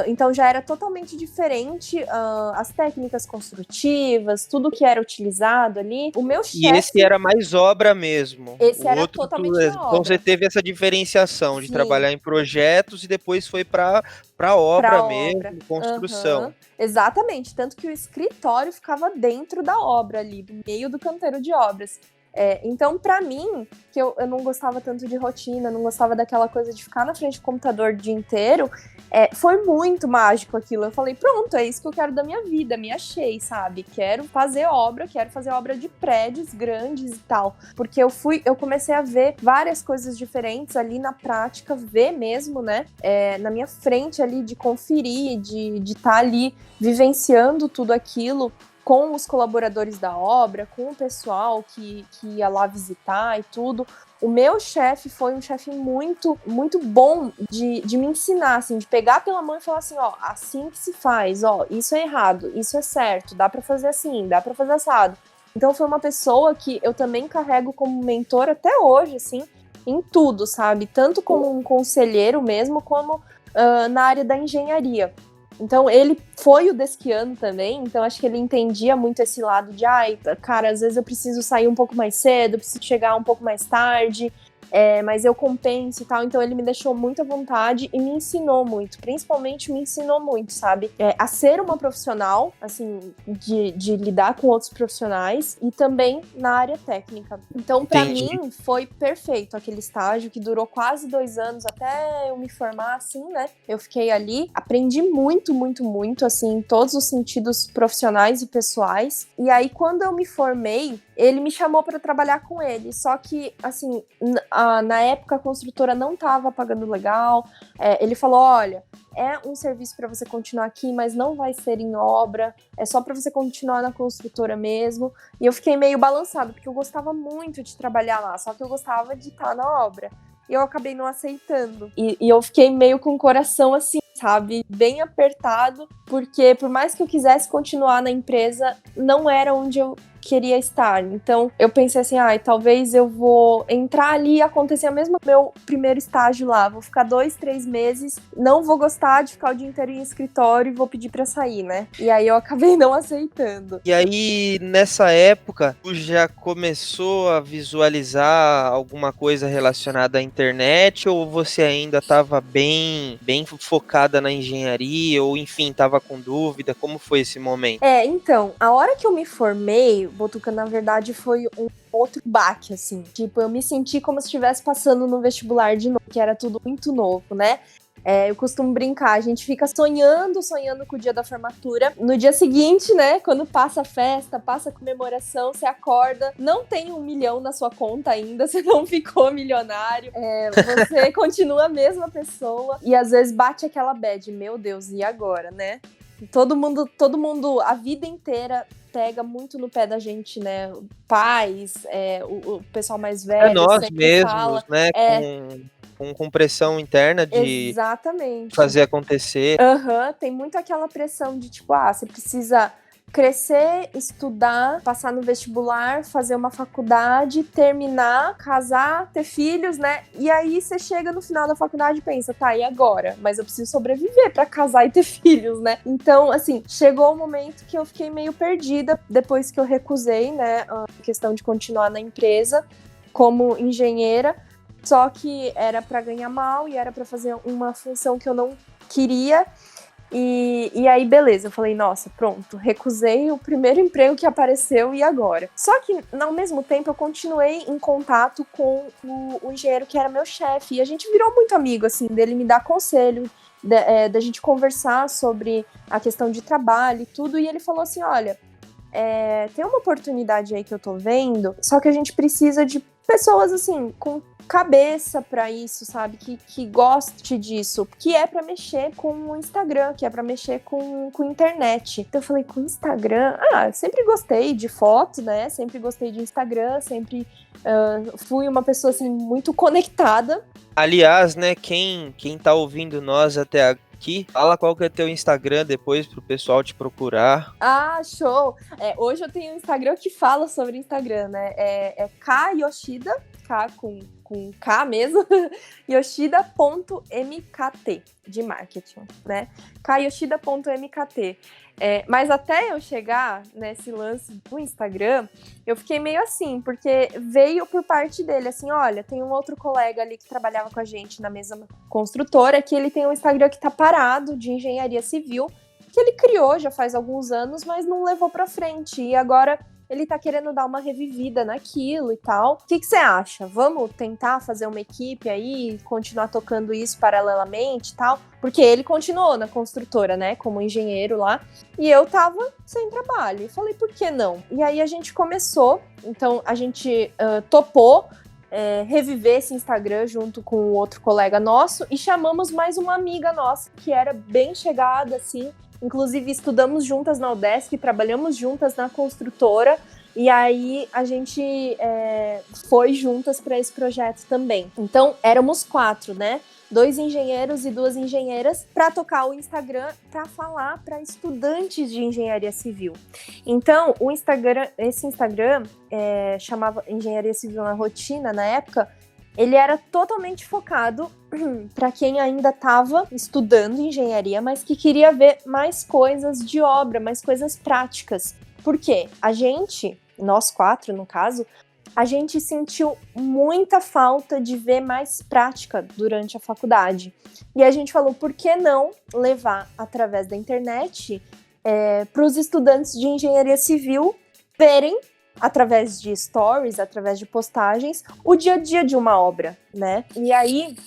Então já era totalmente diferente as técnicas construtivas, tudo que era utilizado ali. O meu chefe... E esse era mais obra mesmo. Esse era totalmente na obra. Então você teve essa diferenciação de trabalhar em projetos e depois foi para obra mesmo, construção. Exatamente, tanto que o escritório ficava dentro da obra ali, no meio do canteiro de obras. Então, pra mim, que eu não gostava tanto de rotina, não gostava daquela coisa de ficar na frente do computador o dia inteiro, foi muito mágico aquilo. Eu falei, pronto, é isso que eu quero da minha vida, me achei, sabe? Quero fazer obra de prédios grandes e tal. Porque eu comecei a ver várias coisas diferentes ali na prática, ver mesmo, né? Na minha frente ali, de conferir, de estar ali vivenciando tudo aquilo, com os colaboradores da obra, com o pessoal que ia lá visitar e tudo. O meu chefe foi um chefe muito, muito bom de me ensinar, assim, de pegar pela mão e falar assim, ó, assim que se faz, ó, isso é errado, isso é certo, dá pra fazer assim, dá pra fazer assado. Então foi uma pessoa que eu também carrego como mentor até hoje, assim, em tudo, sabe? Tanto como um conselheiro mesmo, como na área da engenharia. Então, ele foi o desquiano também, então acho que ele entendia muito esse lado de, cara, às vezes eu preciso sair um pouco mais cedo, eu preciso chegar um pouco mais tarde, mas eu compenso e tal. Então ele me deixou muito à vontade e me ensinou muito, principalmente me ensinou muito, sabe? A ser uma profissional, assim, de lidar com outros profissionais e também na área técnica. Então, pra mim, foi perfeito aquele estágio que durou quase 2 anos até eu me formar, assim, né? Eu fiquei ali, aprendi muito, muito, muito, assim, em todos os sentidos profissionais e pessoais. E aí, quando eu me formei, ele me chamou para trabalhar com ele, só que, assim, na época a construtora não estava pagando legal. Ele falou, olha, é um serviço para você continuar aqui, mas não vai ser em obra, é só para você continuar na construtora mesmo. E eu fiquei meio balançado, porque eu gostava muito de trabalhar lá, só que eu gostava de estar na obra. E eu acabei não aceitando. E eu fiquei meio com o coração assim, sabe, bem apertado, porque por mais que eu quisesse continuar na empresa, não era onde eu queria estar. Então eu pensei assim, talvez eu vou entrar ali e acontecer mesmo meu primeiro estágio lá, vou ficar 2, 3 meses, não vou gostar de ficar o dia inteiro em escritório e vou pedir pra sair, né? E aí eu acabei não aceitando. E aí, nessa época, tu já começou a visualizar alguma coisa relacionada à internet, ou você ainda estava bem focada na engenharia, ou enfim, estava com dúvida? Como foi esse momento? Então, a hora que eu me formei, Botuca, na verdade, foi um outro baque, assim. Tipo, eu me senti como se estivesse passando no vestibular de novo, que era tudo muito novo, né? Eu costumo brincar, a gente fica sonhando com o dia da formatura. No dia seguinte, né, quando passa a festa, passa a comemoração, você acorda, não tem 1 milhão na sua conta ainda, você não ficou milionário, você continua a mesma pessoa, e às vezes bate aquela bad, meu Deus, e agora, né? Todo mundo, a vida inteira pega muito no pé da gente, né? Pais, o pessoal mais velho. Nós mesmos, fala, né? Com pressão interna de exatamente. fazer acontecer. Tem muito aquela pressão de tipo, você precisa crescer, estudar, passar no vestibular, fazer uma faculdade, terminar, casar, ter filhos, né? E aí você chega no final da faculdade e pensa, e agora? Mas eu preciso sobreviver pra casar e ter filhos, né? Então, assim, chegou o momento que eu fiquei meio perdida depois que eu recusei, né, a questão de continuar na empresa como engenheira, só que era pra ganhar mal e era pra fazer uma função que eu não queria. E aí, beleza, eu falei, nossa, pronto, recusei o primeiro emprego que apareceu e agora? Só que, ao mesmo tempo, eu continuei em contato com o engenheiro que era meu chefe, e a gente virou muito amigo, assim, dele me dar conselho, da gente conversar sobre a questão de trabalho e tudo, e ele falou assim, olha, tem uma oportunidade aí que eu tô vendo, só que a gente precisa de pessoas, assim, com cabeça pra isso, sabe? Que goste disso, que é pra mexer com o Instagram, que é pra mexer com internet. Então eu falei, com Instagram? Sempre gostei de foto, né? Sempre gostei de Instagram, sempre fui uma pessoa, assim, muito conectada. Aliás, né, quem tá ouvindo nós até aqui, fala qual que é teu Instagram depois pro pessoal te procurar. Show! Hoje eu tenho um Instagram que fala sobre Instagram, né? É K Yoshida, K com K mesmo, yoshida.mkt, de marketing, né? kyoshida.mkt. Mas até eu chegar nesse lance do Instagram, eu fiquei meio assim, porque veio por parte dele, assim, olha, tem um outro colega ali que trabalhava com a gente na mesma construtora, que ele tem um Instagram que tá parado, de engenharia civil, que ele criou já faz alguns anos, mas não levou pra frente, e agora ele tá querendo dar uma revivida naquilo e tal. O que você acha? Vamos tentar fazer uma equipe aí, continuar tocando isso paralelamente e tal? Porque ele continuou na construtora, né, como engenheiro lá, e eu tava sem trabalho. E falei, por que não? E aí a gente começou, então a gente topou reviver esse Instagram junto com outro colega nosso e chamamos mais uma amiga nossa, que era bem chegada, assim. Inclusive, estudamos juntas na UDESC, trabalhamos juntas na construtora, e aí a gente foi juntas para esse projeto também. Então, éramos 4, né? 2 engenheiros e 2 engenheiras para tocar o Instagram, para falar para estudantes de engenharia civil. Então, esse Instagram chamava Engenharia Civil na Rotina, na época. Ele era totalmente focado para quem ainda estava estudando engenharia, mas que queria ver mais coisas de obra, mais coisas práticas. Por quê? Nós 4 no caso, a gente sentiu muita falta de ver mais prática durante a faculdade. E a gente falou, por que não levar através da internet para os estudantes de engenharia civil verem, através de stories, através de postagens, o dia a dia de uma obra, né? E aí,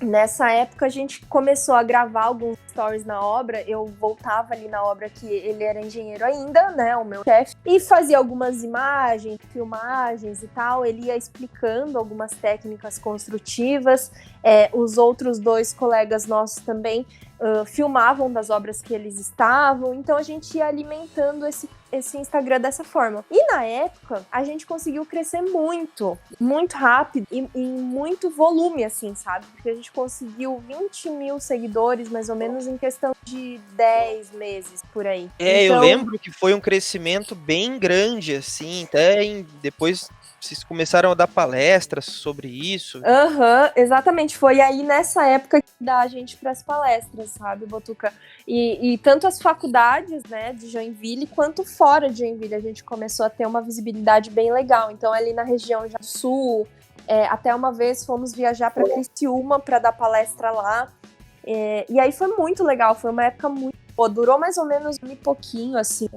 nessa época, a gente começou a gravar alguns stories na obra. Eu voltava ali na obra que ele era engenheiro ainda, né, o meu chefe, e fazia algumas imagens, filmagens e tal. Ele ia explicando algumas técnicas construtivas. Os outros 2 colegas nossos também filmavam das obras que eles estavam. Então a gente ia alimentando esse Instagram dessa forma. E na época, a gente conseguiu crescer muito, muito rápido e em muito volume, assim, sabe? Porque a gente conseguiu 20 mil seguidores, mais ou menos, em questão de 10 meses, por aí. Eu lembro que foi um crescimento bem grande, assim, até depois vocês começaram a dar palestras sobre isso. Exatamente. Foi aí nessa época que dá a gente para as palestras, sabe, Botuca? E tanto as faculdades, né, de Joinville, quanto fora de Joinville, a gente começou a ter uma visibilidade bem legal. Então, ali na região já do Sul, até uma vez fomos viajar para Criciúma para dar palestra lá. E aí foi muito legal, foi uma época muito boa. Durou mais ou menos um pouquinho, assim,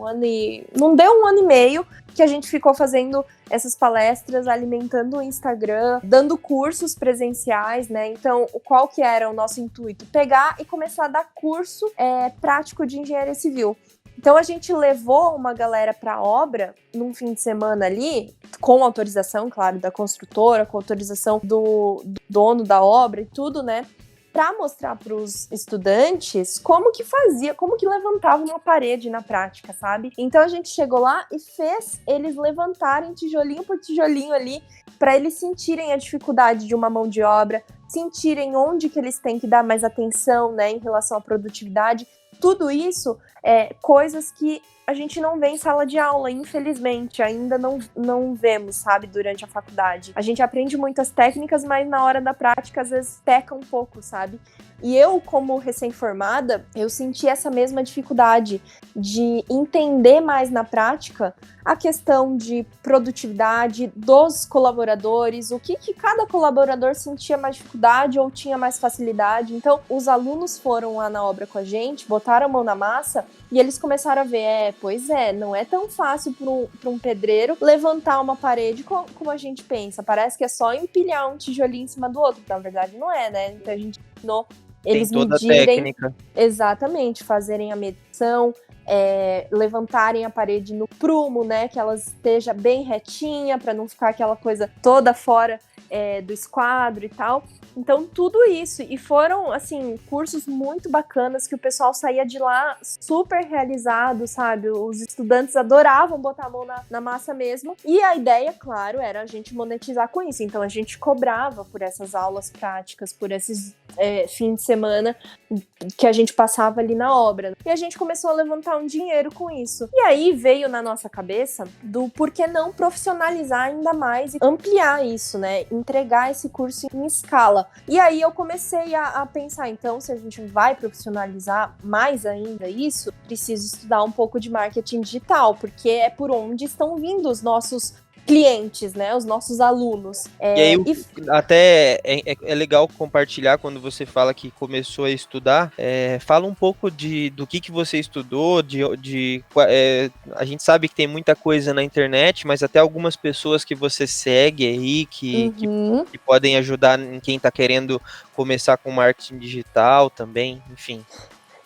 não deu 1 ano e meio que a gente ficou fazendo essas palestras, alimentando o Instagram, dando cursos presenciais, né? Então, qual que era o nosso intuito? Pegar e começar a dar curso prático de engenharia civil. Então, a gente levou uma galera para a obra num fim de semana ali, com autorização, claro, da construtora, com autorização do dono da obra e tudo, né? Para mostrar para os estudantes como que fazia, como que levantava uma parede na prática, sabe? Então a gente chegou lá e fez eles levantarem tijolinho por tijolinho ali, para eles sentirem a dificuldade de uma mão de obra, sentirem onde que eles têm que dar mais atenção, né, em relação à produtividade. Tudo isso coisas que a gente não vê em sala de aula, infelizmente, ainda não vemos, sabe, durante a faculdade. A gente aprende muitas técnicas, mas na hora da prática, às vezes, peca um pouco, sabe? E eu, como recém-formada, eu senti essa mesma dificuldade de entender mais na prática a questão de produtividade dos colaboradores, o que cada colaborador sentia mais dificuldade ou tinha mais facilidade. Então, os alunos foram lá na obra com a gente, botaram a mão na massa e eles começaram a ver, não é tão fácil para um pedreiro levantar uma parede como a gente pensa. Parece que é só empilhar um tijolinho em cima do outro. Na verdade, não é, né? Então, a gente ensinou eles tem toda medirem, a técnica. Exatamente, fazerem a medição, levantarem a parede no prumo, né, que ela esteja bem retinha, para não ficar aquela coisa toda fora do esquadro e tal. Então, tudo isso. E foram, assim, cursos muito bacanas que o pessoal saía de lá super realizado, sabe? Os estudantes adoravam botar a mão na massa mesmo. E a ideia, claro, era a gente monetizar com isso. Então, a gente cobrava por essas aulas práticas, por esses fins de semana que a gente passava ali na obra. E a gente começou a levantar um dinheiro com isso. E aí veio na nossa cabeça do por que não profissionalizar ainda mais e ampliar isso, né? Entregar esse curso em escala. E aí eu comecei a pensar, então, se a gente vai profissionalizar mais ainda isso, preciso estudar um pouco de marketing digital, porque é por onde estão vindo os nossos clientes, né, os nossos alunos. E aí, até é legal compartilhar quando você fala que começou a estudar, fala um pouco do que você estudou, a gente sabe que tem muita coisa na internet, mas até algumas pessoas que você segue aí, que podem ajudar em quem está querendo começar com marketing digital também, enfim.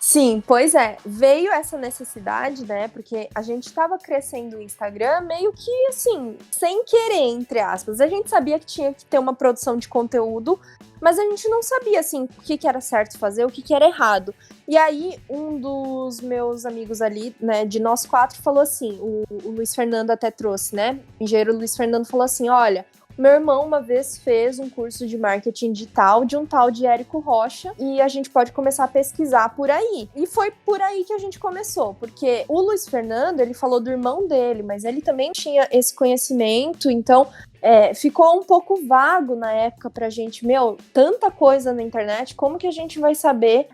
Sim, pois é, veio essa necessidade, né, porque a gente estava crescendo o Instagram meio que, assim, sem querer, entre aspas. A gente sabia que tinha que ter uma produção de conteúdo, mas a gente não sabia, assim, o que era certo fazer, o que era errado. E aí, um dos meus amigos ali, né, de nós 4, falou assim, o Luiz Fernando até trouxe, né, o engenheiro Luiz Fernando falou assim, olha, meu irmão uma vez fez um curso de marketing digital de um tal de Érico Rocha e a gente pode começar a pesquisar por aí. E foi por aí que a gente começou, porque o Luiz Fernando, ele falou do irmão dele, mas ele também tinha esse conhecimento, então ficou um pouco vago na época pra gente, tanta coisa na internet, como que a gente vai saber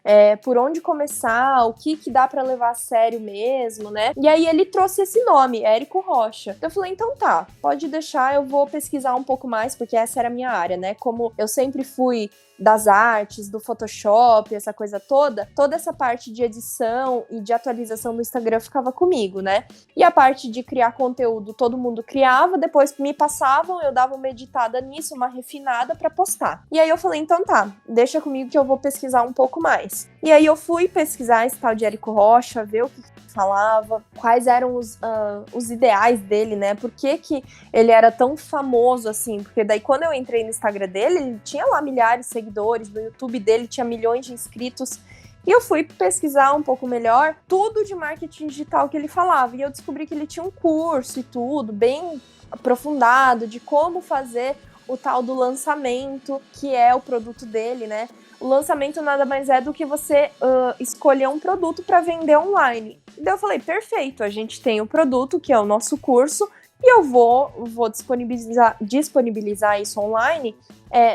por onde começar, o que dá pra levar a sério mesmo, né? E aí ele trouxe esse nome, Érico Rocha. Então eu falei, então tá, pode deixar, eu vou pesquisar um pouco mais, porque essa era a minha área, né? Como eu sempre fui das artes, do Photoshop, essa coisa toda essa parte de edição e de atualização do Instagram ficava comigo, né? E a parte de criar conteúdo, todo mundo criava, depois me passavam, eu dava uma editada nisso, uma refinada pra postar. E aí eu falei, então tá, deixa comigo que eu vou pesquisar um pouco mais. E aí eu fui pesquisar esse tal de Érico Rocha, ver o que falava, quais eram os ideais dele, né? Por que ele era tão famoso assim? Porque daí quando eu entrei no Instagram dele, ele tinha lá milhares de seguidores, no YouTube dele tinha milhões de inscritos. E eu fui pesquisar um pouco melhor tudo de marketing digital que ele falava. E eu descobri que ele tinha um curso e tudo, bem aprofundado, de como fazer o tal do lançamento, que é o produto dele, né? O lançamento nada mais é do que você escolher um produto para vender online. Daí eu falei, perfeito, a gente tem o produto, que é o nosso curso, e eu vou disponibilizar isso online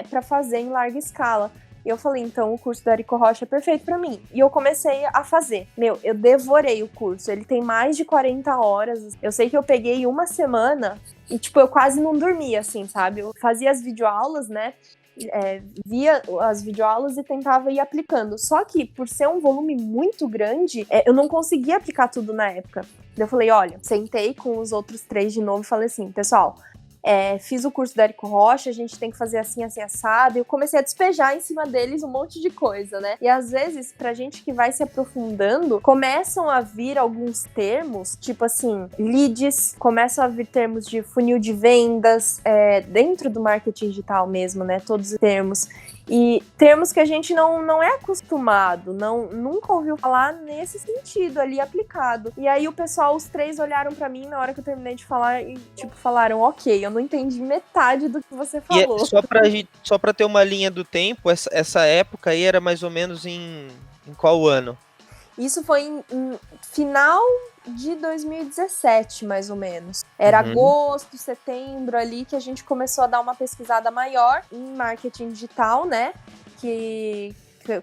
para fazer em larga escala. E eu falei, então o curso do Érico Rocha é perfeito para mim. E eu comecei a fazer. Eu devorei o curso. Ele tem mais de 40 horas. Eu sei que eu peguei uma semana e, eu quase não dormia, assim, sabe? Eu fazia as videoaulas, né? Via as videoaulas e tentava ir aplicando. Só que, por ser um volume muito grande, eu não conseguia aplicar tudo na época. Eu falei, olha, sentei com os outros 3 de novo e falei assim, pessoal, fiz o curso do Érico Rocha, a gente tem que fazer assim, assim, assado. E eu comecei a despejar em cima deles um monte de coisa, né? E às vezes, pra gente que vai se aprofundando, começam a vir alguns termos, tipo assim, leads, começam a vir termos de funil de vendas, dentro do marketing digital mesmo, né? Todos os termos. E termos que a gente não é acostumado, nunca ouviu falar nesse sentido ali aplicado. E aí o pessoal, os 3 olharam pra mim na hora que eu terminei de falar e falaram, ok, eu não entendi metade do que você falou. E só pra ter uma linha do tempo, essa época aí era mais ou menos em qual ano? Isso foi em final de 2017, mais ou menos. Era agosto, setembro ali que a gente começou a dar uma pesquisada maior em marketing digital, né? Que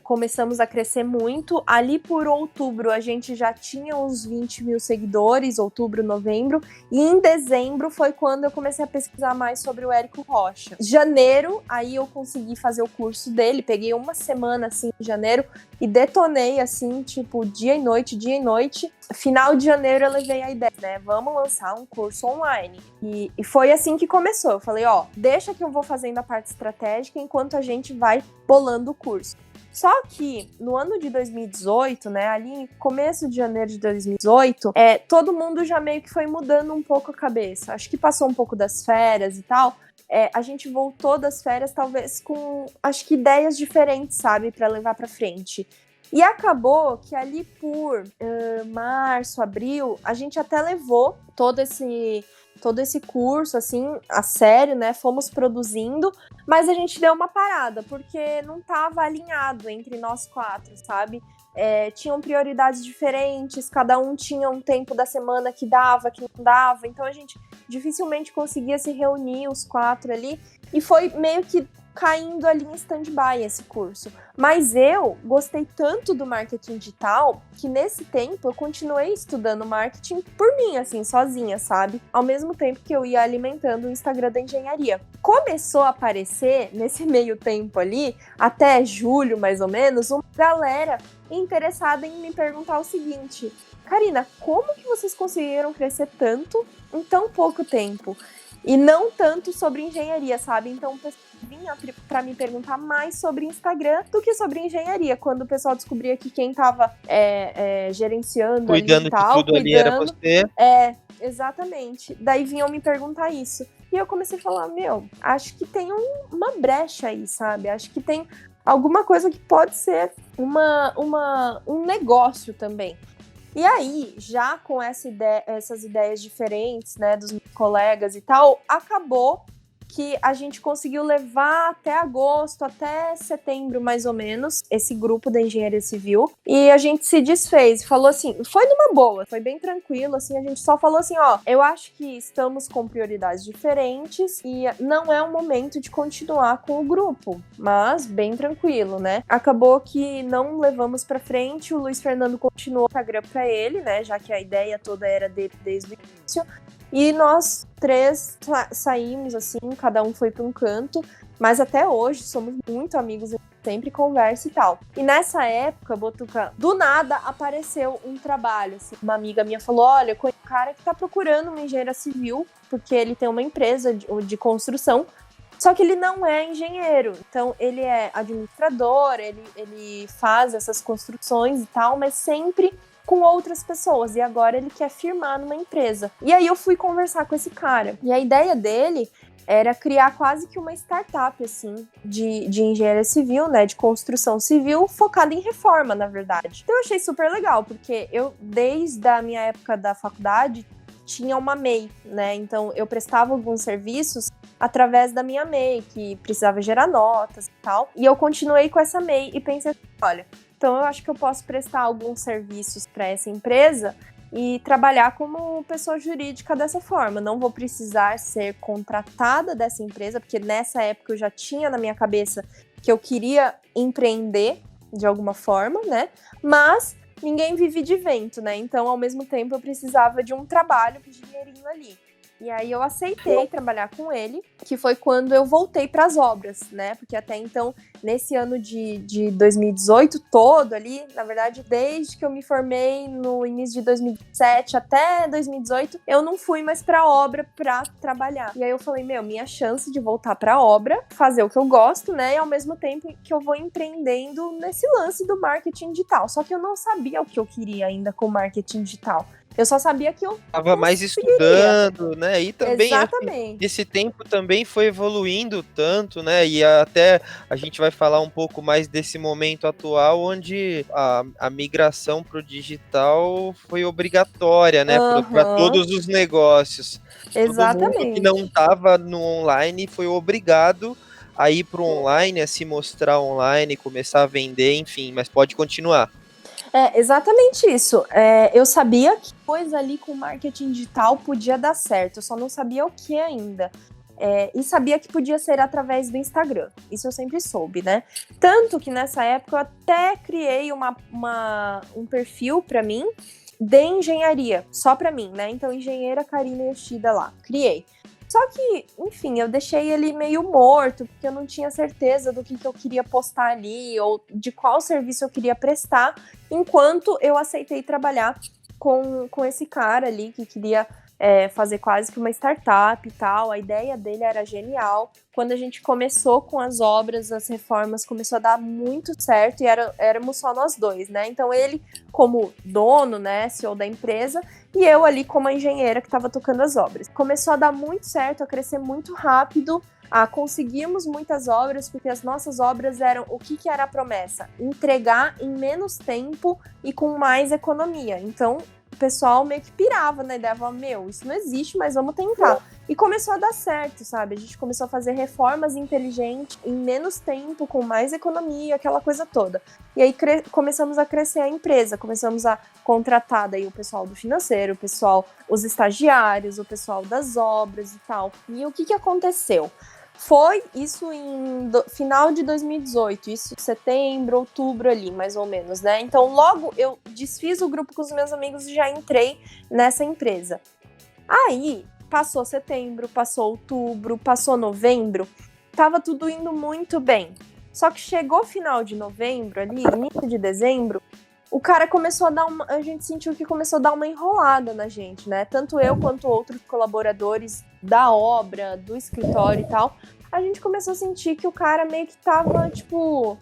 começamos a crescer muito. Ali por outubro a gente já tinha uns 20 mil seguidores, outubro, novembro. E em dezembro foi quando eu comecei a pesquisar mais sobre o Érico Rocha. Janeiro, aí eu consegui fazer o curso dele. Peguei uma semana, assim, em janeiro e detonei, assim, tipo, dia e noite, dia e noite. Final de janeiro eu levei a ideia, né? Vamos lançar um curso online. E foi assim que começou. Eu falei, ó, deixa que eu vou fazendo a parte estratégica enquanto a gente vai bolando o curso. Só que no ano de 2018, né, ali começo de janeiro de 2018, todo mundo já meio que foi mudando um pouco a cabeça. Acho que passou um pouco das férias e tal. A gente voltou das férias talvez com, acho que ideias diferentes, sabe, para levar para frente. E acabou que ali por março, abril, a gente até levou todo esse curso, assim, a sério, né? Fomos produzindo, mas a gente deu uma parada, porque não estava alinhado entre nós quatro, sabe? Tinham prioridades diferentes, cada um tinha um tempo da semana que dava, que não dava, então a gente dificilmente conseguia se reunir, os quatro ali, e foi meio que caindo ali em stand-by esse curso. Mas eu gostei tanto do marketing digital que nesse tempo eu continuei estudando marketing por mim, assim, sozinha, sabe? Ao mesmo tempo que eu ia alimentando o Instagram da engenharia. Começou a aparecer, nesse meio tempo ali, até julho mais ou menos, uma galera interessada em me perguntar o seguinte: Karina, como que vocês conseguiram crescer tanto em tão pouco tempo? E não tanto sobre engenharia, sabe? Então o pessoal vinha para me perguntar mais sobre Instagram do que sobre engenharia. Quando o pessoal descobria que quem estava gerenciando Cuidando ali e tal, de tudo ali era você. Exatamente. Daí vinham me perguntar isso. E eu comecei a falar, acho que tem uma brecha aí, sabe? Acho que tem alguma coisa que pode ser um negócio também. E aí, já com essas ideias diferentes, né, dos meus colegas e tal, acabou que a gente conseguiu levar até agosto, até setembro, mais ou menos, esse grupo da engenharia civil. E a gente se desfez, falou assim, foi numa boa, foi bem tranquilo, assim, a gente só falou assim, ó, eu acho que estamos com prioridades diferentes e não é o momento de continuar com o grupo, mas bem tranquilo, né? Acabou que não levamos pra frente, o Luiz Fernando continuou o Instagram pra ele, né, já que a ideia toda era dele desde o início. E nós três saímos, assim, cada um foi para um canto, mas até hoje somos muito amigos, sempre conversa e tal. E nessa época, Botuca, do nada apareceu um trabalho, assim. Uma amiga minha falou, olha, conheço um cara que tá procurando uma engenheira civil, porque ele tem uma empresa de construção, só que ele não é engenheiro, então ele é administrador, ele faz essas construções e tal, mas sempre com outras pessoas, e agora ele quer firmar numa empresa. E aí eu fui conversar com esse cara, e a ideia dele era criar quase que uma startup, assim, de engenharia civil, né, de construção civil, focada em reforma, na verdade. Então eu achei super legal, porque eu, desde a minha época da faculdade, tinha uma MEI, né, então eu prestava alguns serviços através da minha MEI, que precisava gerar notas e tal, e eu continuei com essa MEI e pensei, olha, então eu acho que eu posso prestar alguns serviços para essa empresa e trabalhar como pessoa jurídica dessa forma. Não vou precisar ser contratada dessa empresa, porque nessa época eu já tinha na minha cabeça que eu queria empreender de alguma forma, né? Mas ninguém vive de vento, né? Então, ao mesmo tempo, eu precisava de um trabalho com dinheirinho ali. E aí eu aceitei trabalhar com ele, que foi quando eu voltei para as obras, né? Porque até então, nesse ano de 2018 todo ali, na verdade, desde que eu me formei no início de 2017 até 2018, eu não fui mais para a obra para trabalhar. E aí eu falei, minha chance de voltar para a obra, fazer o que eu gosto, né? E ao mesmo tempo que eu vou empreendendo nesse lance do marketing digital. Só que eu não sabia o que eu queria ainda com marketing digital. Eu só sabia que eu tava mais estudando, né? E também exatamente. Esse tempo também foi evoluindo tanto, né? E até a gente vai falar um pouco mais desse momento atual, onde a migração para o digital foi obrigatória, né? Para todos os negócios. Exatamente. Todo mundo que não estava no online foi obrigado a ir para o online, a se mostrar online, começar a vender, enfim. Mas pode continuar. É exatamente isso. Eu sabia que coisa ali com marketing digital podia dar certo, eu só não sabia o que ainda. E sabia que podia ser através do Instagram. Isso eu sempre soube, né? Tanto que nessa época eu até criei um perfil para mim de engenharia, só para mim, né? Então, engenheira Karina Yoshida lá, criei. Só que, enfim, eu deixei ele meio morto, porque eu não tinha certeza do que eu queria postar ali, ou de qual serviço eu queria prestar, enquanto eu aceitei trabalhar com esse cara ali, que queria fazer quase que uma startup e tal. A ideia dele era genial. Quando a gente começou com as obras, as reformas, começou a dar muito certo, e éramos só nós dois, né? Então ele, como dono, né, CEO da empresa, e eu ali como a engenheira que estava tocando as obras. Começou a dar muito certo, a crescer muito rápido, a conseguirmos muitas obras, porque as nossas obras eram, o que era a promessa? Entregar em menos tempo e com mais economia. Então, o pessoal meio que pirava na ideia, falava, isso não existe, mas vamos tentar. E começou a dar certo, sabe? A gente começou a fazer reformas inteligentes em menos tempo, com mais economia, aquela coisa toda. E aí começamos a crescer a empresa, começamos a contratar daí o pessoal do financeiro, o pessoal, os estagiários, o pessoal das obras e tal. E o que aconteceu? Foi isso final de 2018, isso setembro, outubro ali, mais ou menos, né? Então, logo eu desfiz o grupo com os meus amigos e já entrei nessa empresa. Aí, passou setembro, passou outubro, passou novembro, tava tudo indo muito bem. Só que chegou final de novembro ali, início de dezembro, o cara começou a a gente sentiu que começou a dar uma enrolada na gente, né? Tanto eu quanto outros colaboradores da obra, do escritório e tal, a gente começou a sentir que o cara meio que tava, tipo,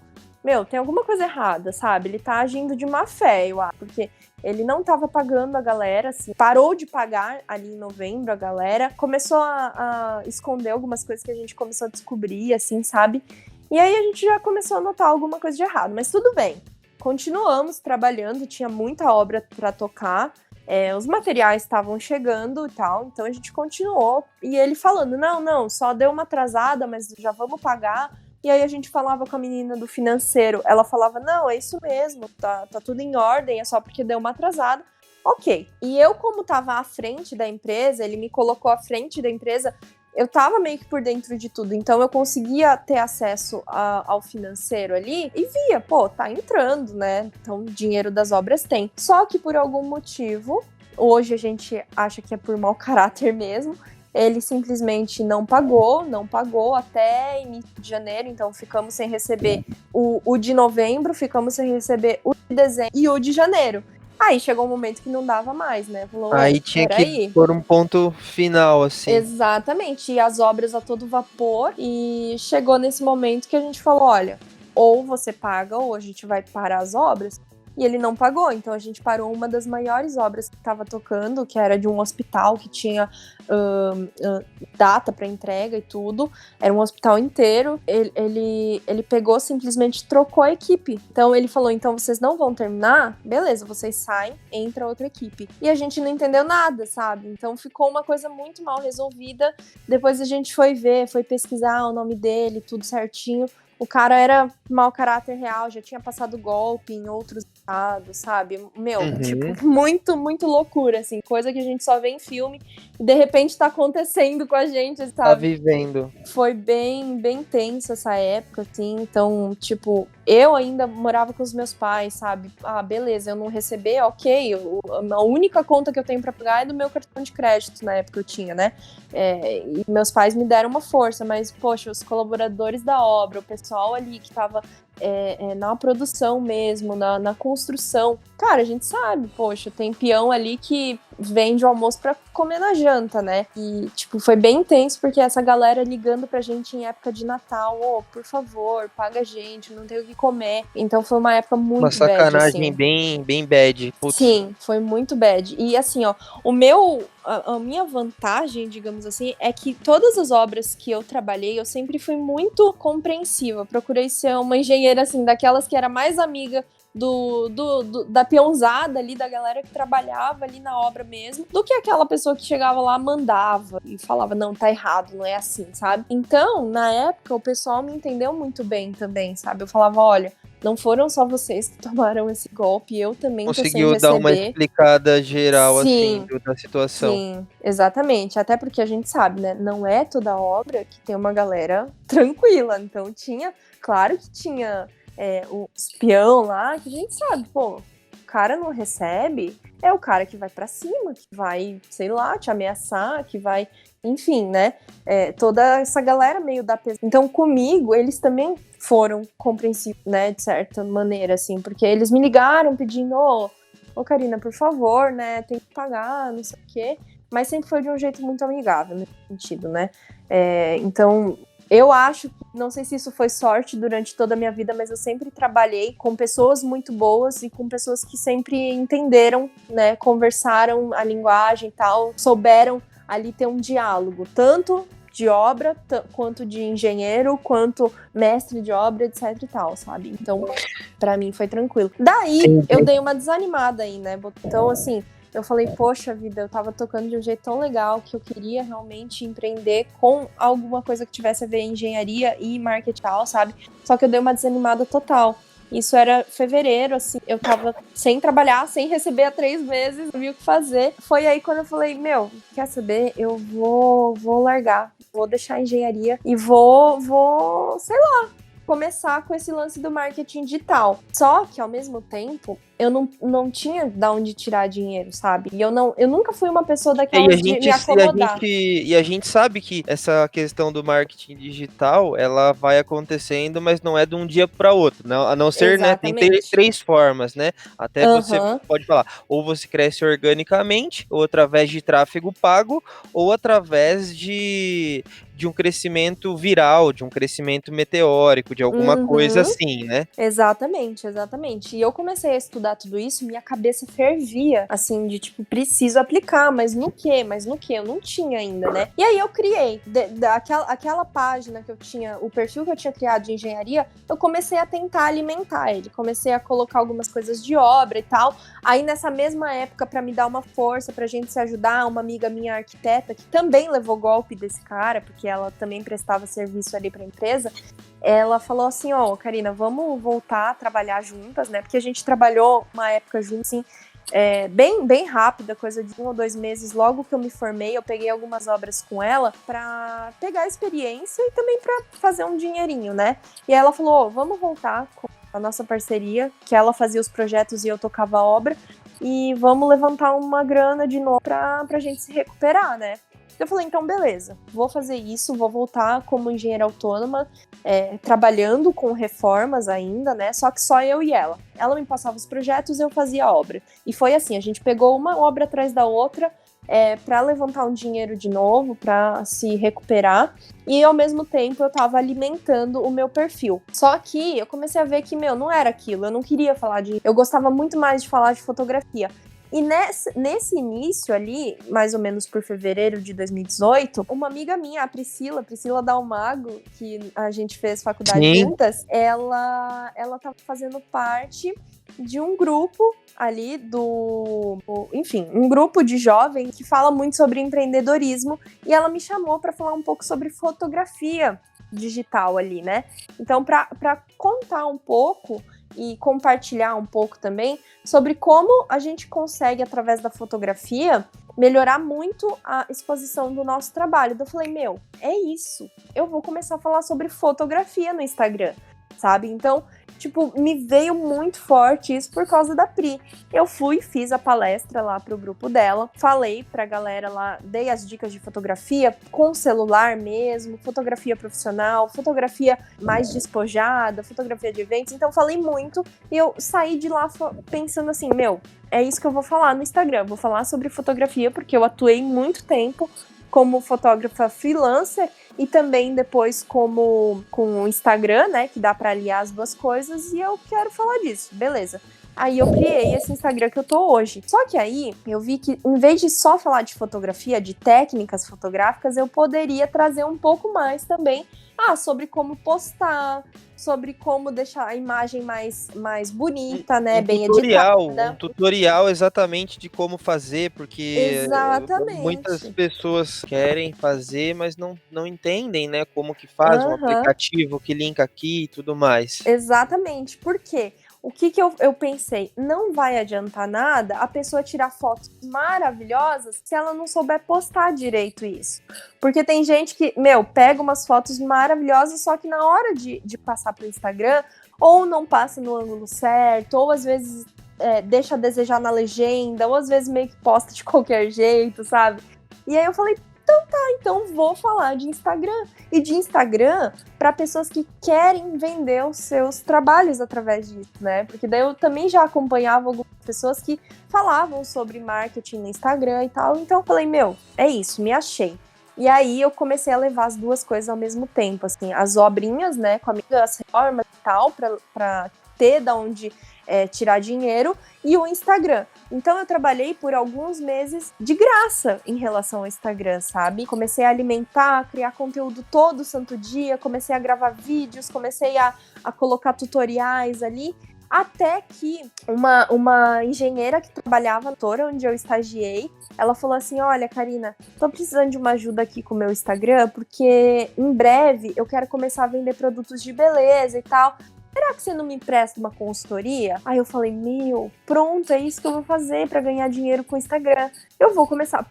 tem alguma coisa errada, sabe? Ele tá agindo de má fé, eu acho, porque ele não tava pagando a galera, assim, parou de pagar ali em novembro a galera, começou a esconder algumas coisas que a gente começou a descobrir, assim, sabe? E aí a gente já começou a notar alguma coisa de errado, mas tudo bem. Continuamos trabalhando, tinha muita obra para tocar, os materiais estavam chegando e tal, então a gente continuou. E ele falando, não, só deu uma atrasada, mas já vamos pagar. E aí a gente falava com a menina do financeiro, ela falava, não, é isso mesmo, tá tudo em ordem, é só porque deu uma atrasada. Ok. E eu, como estava à frente da empresa, ele me colocou à frente da empresa, eu tava meio que por dentro de tudo, então eu conseguia ter acesso ao financeiro ali e via, tá entrando, né? Então, dinheiro das obras tem. Só que por algum motivo, hoje a gente acha que é por mau caráter mesmo, ele simplesmente não pagou até início de janeiro, então ficamos sem receber o de novembro, ficamos sem receber o de dezembro e o de janeiro. Aí chegou um momento que não dava mais, né? Falou, aí tinha que pôr um ponto final, assim. Exatamente, e as obras a todo vapor, e chegou nesse momento que a gente falou, olha, ou você paga ou a gente vai parar as obras. E ele não pagou, então a gente parou uma das maiores obras que estava tocando, que era de um hospital que tinha data para entrega e tudo, era um hospital inteiro. Ele pegou, simplesmente trocou a equipe. Então ele falou, então vocês não vão terminar? Beleza, vocês saem, entra outra equipe. E a gente não entendeu nada, sabe? Então ficou uma coisa muito mal resolvida. Depois a gente foi pesquisar o nome dele, tudo certinho. O cara era mau caráter real, já tinha passado golpe em outros estados, sabe? Tipo, muito, muito loucura, assim. Coisa que a gente só vê em filme e de repente tá acontecendo com a gente, sabe? Tá vivendo. Foi bem, bem tenso essa época, assim. Então, tipo, eu ainda morava com os meus pais, sabe? Ah, beleza, eu não recebi, ok. A única conta que eu tenho pra pagar é do meu cartão de crédito, na época eu tinha, né? E meus pais me deram uma força, mas, poxa, os colaboradores da obra, o pessoal ali que tava na produção mesmo, na construção. Cara, a gente sabe, poxa, tem peão ali que vende o almoço pra comer na janta, né? E, tipo, foi bem intenso, porque essa galera ligando pra gente em época de Natal, por favor, paga a gente, não tem o que comer. Então foi uma época muito uma sacanagem bad, assim. bem bad. Putz. Sim, foi muito bad. E assim, ó, a minha vantagem, digamos assim, é que todas as obras que eu trabalhei, eu sempre fui muito compreensiva. Procurei ser uma engenheira, assim, daquelas que era mais amiga da peãozada ali, da galera que trabalhava ali na obra mesmo, do que aquela pessoa que chegava lá, mandava e falava, não, tá errado, não é assim, sabe? Então, na época, o pessoal me entendeu muito bem também, sabe? Eu falava, olha, não foram só vocês que tomaram esse golpe, eu também tô sem Conseguiu receber. dar uma explicada geral, Sim, assim, da situação. Sim, exatamente. Até porque a gente sabe, né? Não é toda obra que tem uma galera tranquila. Então claro que tinha o espião lá, que a gente sabe, pô, o cara não recebe, é o cara que vai pra cima, que vai, sei lá, te ameaçar, que vai, enfim, né? Toda essa galera meio da pesada. Então, comigo, eles também foram compreensivos, né? De certa maneira, assim, porque eles me ligaram pedindo, ô Karina, por favor, né, tem que pagar, não sei o quê, mas sempre foi de um jeito muito amigável, nesse sentido, né, então, eu acho, não sei se isso foi sorte durante toda a minha vida, mas eu sempre trabalhei com pessoas muito boas e com pessoas que sempre entenderam, né, conversaram a linguagem e tal, souberam ali ter um diálogo, tanto de obra, quanto de engenheiro, quanto mestre de obra, etc e tal, sabe? Então, pra mim foi tranquilo. Daí, eu dei uma desanimada aí, né? Então, assim, eu falei, poxa vida, eu tava tocando de um jeito tão legal que eu queria realmente empreender com alguma coisa que tivesse a ver em engenharia e marketing, sabe? Só que eu dei uma desanimada total. Isso era fevereiro, assim, eu tava sem trabalhar, sem receber há 3 meses, não sabia o que fazer. Foi aí quando eu falei, quer saber? Eu vou largar, vou deixar a engenharia e vou, sei lá, começar com esse lance do marketing digital. Só que, ao mesmo tempo, eu não tinha de onde tirar dinheiro, sabe? E eu nunca fui uma pessoa daquelas de me acomodar. E a gente sabe que essa questão do marketing digital, ela vai acontecendo, mas não é de um dia para outro, não, a não ser, né, tem 3 formas, né? Até você pode falar, ou você cresce organicamente, ou através de tráfego pago, ou através de um crescimento viral, de um crescimento meteórico, de alguma coisa assim, né? Exatamente. E eu comecei a estudar tudo isso, minha cabeça fervia, assim, de tipo, preciso aplicar, mas no quê? Eu não tinha ainda, né? E aí eu criei, aquela página que eu tinha, o perfil que eu tinha criado de engenharia, eu comecei a tentar alimentar ele, comecei a colocar algumas coisas de obra e tal. Aí nessa mesma época, pra me dar uma força, pra gente se ajudar, uma amiga minha arquiteta, que também levou golpe desse cara, porque ela também prestava serviço ali pra empresa, ela falou assim, Karina, vamos voltar a trabalhar juntas, né? Porque a gente trabalhou uma época juntos, assim, bem rápida, coisa de 1 ou 2 meses. Logo que eu me formei, eu peguei algumas obras com ela pra pegar experiência e também pra fazer um dinheirinho, né? E aí ela falou, vamos voltar com a nossa parceria, que ela fazia os projetos e eu tocava a obra, e vamos levantar uma grana de novo pra gente se recuperar, né? Eu falei, então beleza, vou fazer isso, vou voltar como engenheira autônoma, trabalhando com reformas ainda, né? Só que só eu e ela. Ela me passava os projetos, eu fazia a obra. E foi assim, a gente pegou uma obra atrás da outra para levantar um dinheiro de novo, para se recuperar. E ao mesmo tempo eu tava alimentando o meu perfil. Só que eu comecei a ver que, não era aquilo. Eu não queria falar eu gostava muito mais de falar de fotografia. E nesse início ali, mais ou menos por fevereiro de 2018, uma amiga minha, a Priscila Dalmago, que a gente fez faculdade juntas, ela tava fazendo parte de um grupo ali enfim, um grupo de jovens que fala muito sobre empreendedorismo, e ela me chamou para falar um pouco sobre fotografia digital ali, né? Então, para contar um pouco e compartilhar um pouco também sobre como a gente consegue, através da fotografia, melhorar muito a exposição do nosso trabalho. Então eu falei, é isso. Eu vou começar a falar sobre fotografia no Instagram, sabe? Então, me veio muito forte isso por causa da Pri. Eu fiz a palestra lá pro grupo dela, falei pra galera lá, dei as dicas de fotografia com celular mesmo, fotografia profissional, fotografia mais despojada, fotografia de eventos. Então falei muito e eu saí de lá pensando assim, é isso que eu vou falar no Instagram. Vou falar sobre fotografia porque eu atuei muito tempo como fotógrafa freelancer e também depois com o Instagram, né, que dá para aliar as duas coisas, e eu quero falar disso, beleza. Aí eu criei esse Instagram que eu tô hoje. Só que aí eu vi que, em vez de só falar de fotografia, de técnicas fotográficas, eu poderia trazer um pouco mais também sobre como postar, sobre como deixar a imagem mais bonita, né? Bem editada. Um tutorial exatamente de como fazer, porque Exatamente. muitas pessoas querem fazer, mas não entendem, né? Como que faz um aplicativo, que linka aqui e tudo mais. Exatamente. Por quê? O que eu pensei? Não vai adiantar nada a pessoa tirar fotos maravilhosas se ela não souber postar direito isso. Porque tem gente que, pega umas fotos maravilhosas, só que na hora de passar pro Instagram, ou não passa no ângulo certo, ou às vezes deixa a desejar na legenda, ou às vezes meio que posta de qualquer jeito, sabe? E aí eu falei, então vou falar de Instagram. E de Instagram para pessoas que querem vender os seus trabalhos através disso, né? Porque daí eu também já acompanhava algumas pessoas que falavam sobre marketing no Instagram e tal. Então eu falei, é isso, me achei. E aí eu comecei a levar as duas coisas ao mesmo tempo, assim, as obrinhas, né, com as reformas e tal, para ter da onde tirar dinheiro, e o Instagram. Então eu trabalhei por alguns meses de graça em relação ao Instagram, sabe? Comecei a alimentar, criar conteúdo todo santo dia, comecei a gravar vídeos, comecei a colocar tutoriais ali, até que uma engenheira que trabalhava na Tora, onde eu estagiei, ela falou assim, olha, Karina, tô precisando de uma ajuda aqui com o meu Instagram, porque em breve eu quero começar a vender produtos de beleza e tal. Será que você não me empresta uma consultoria? Aí eu falei, pronto, é isso que eu vou fazer para ganhar dinheiro com o Instagram. Eu vou começar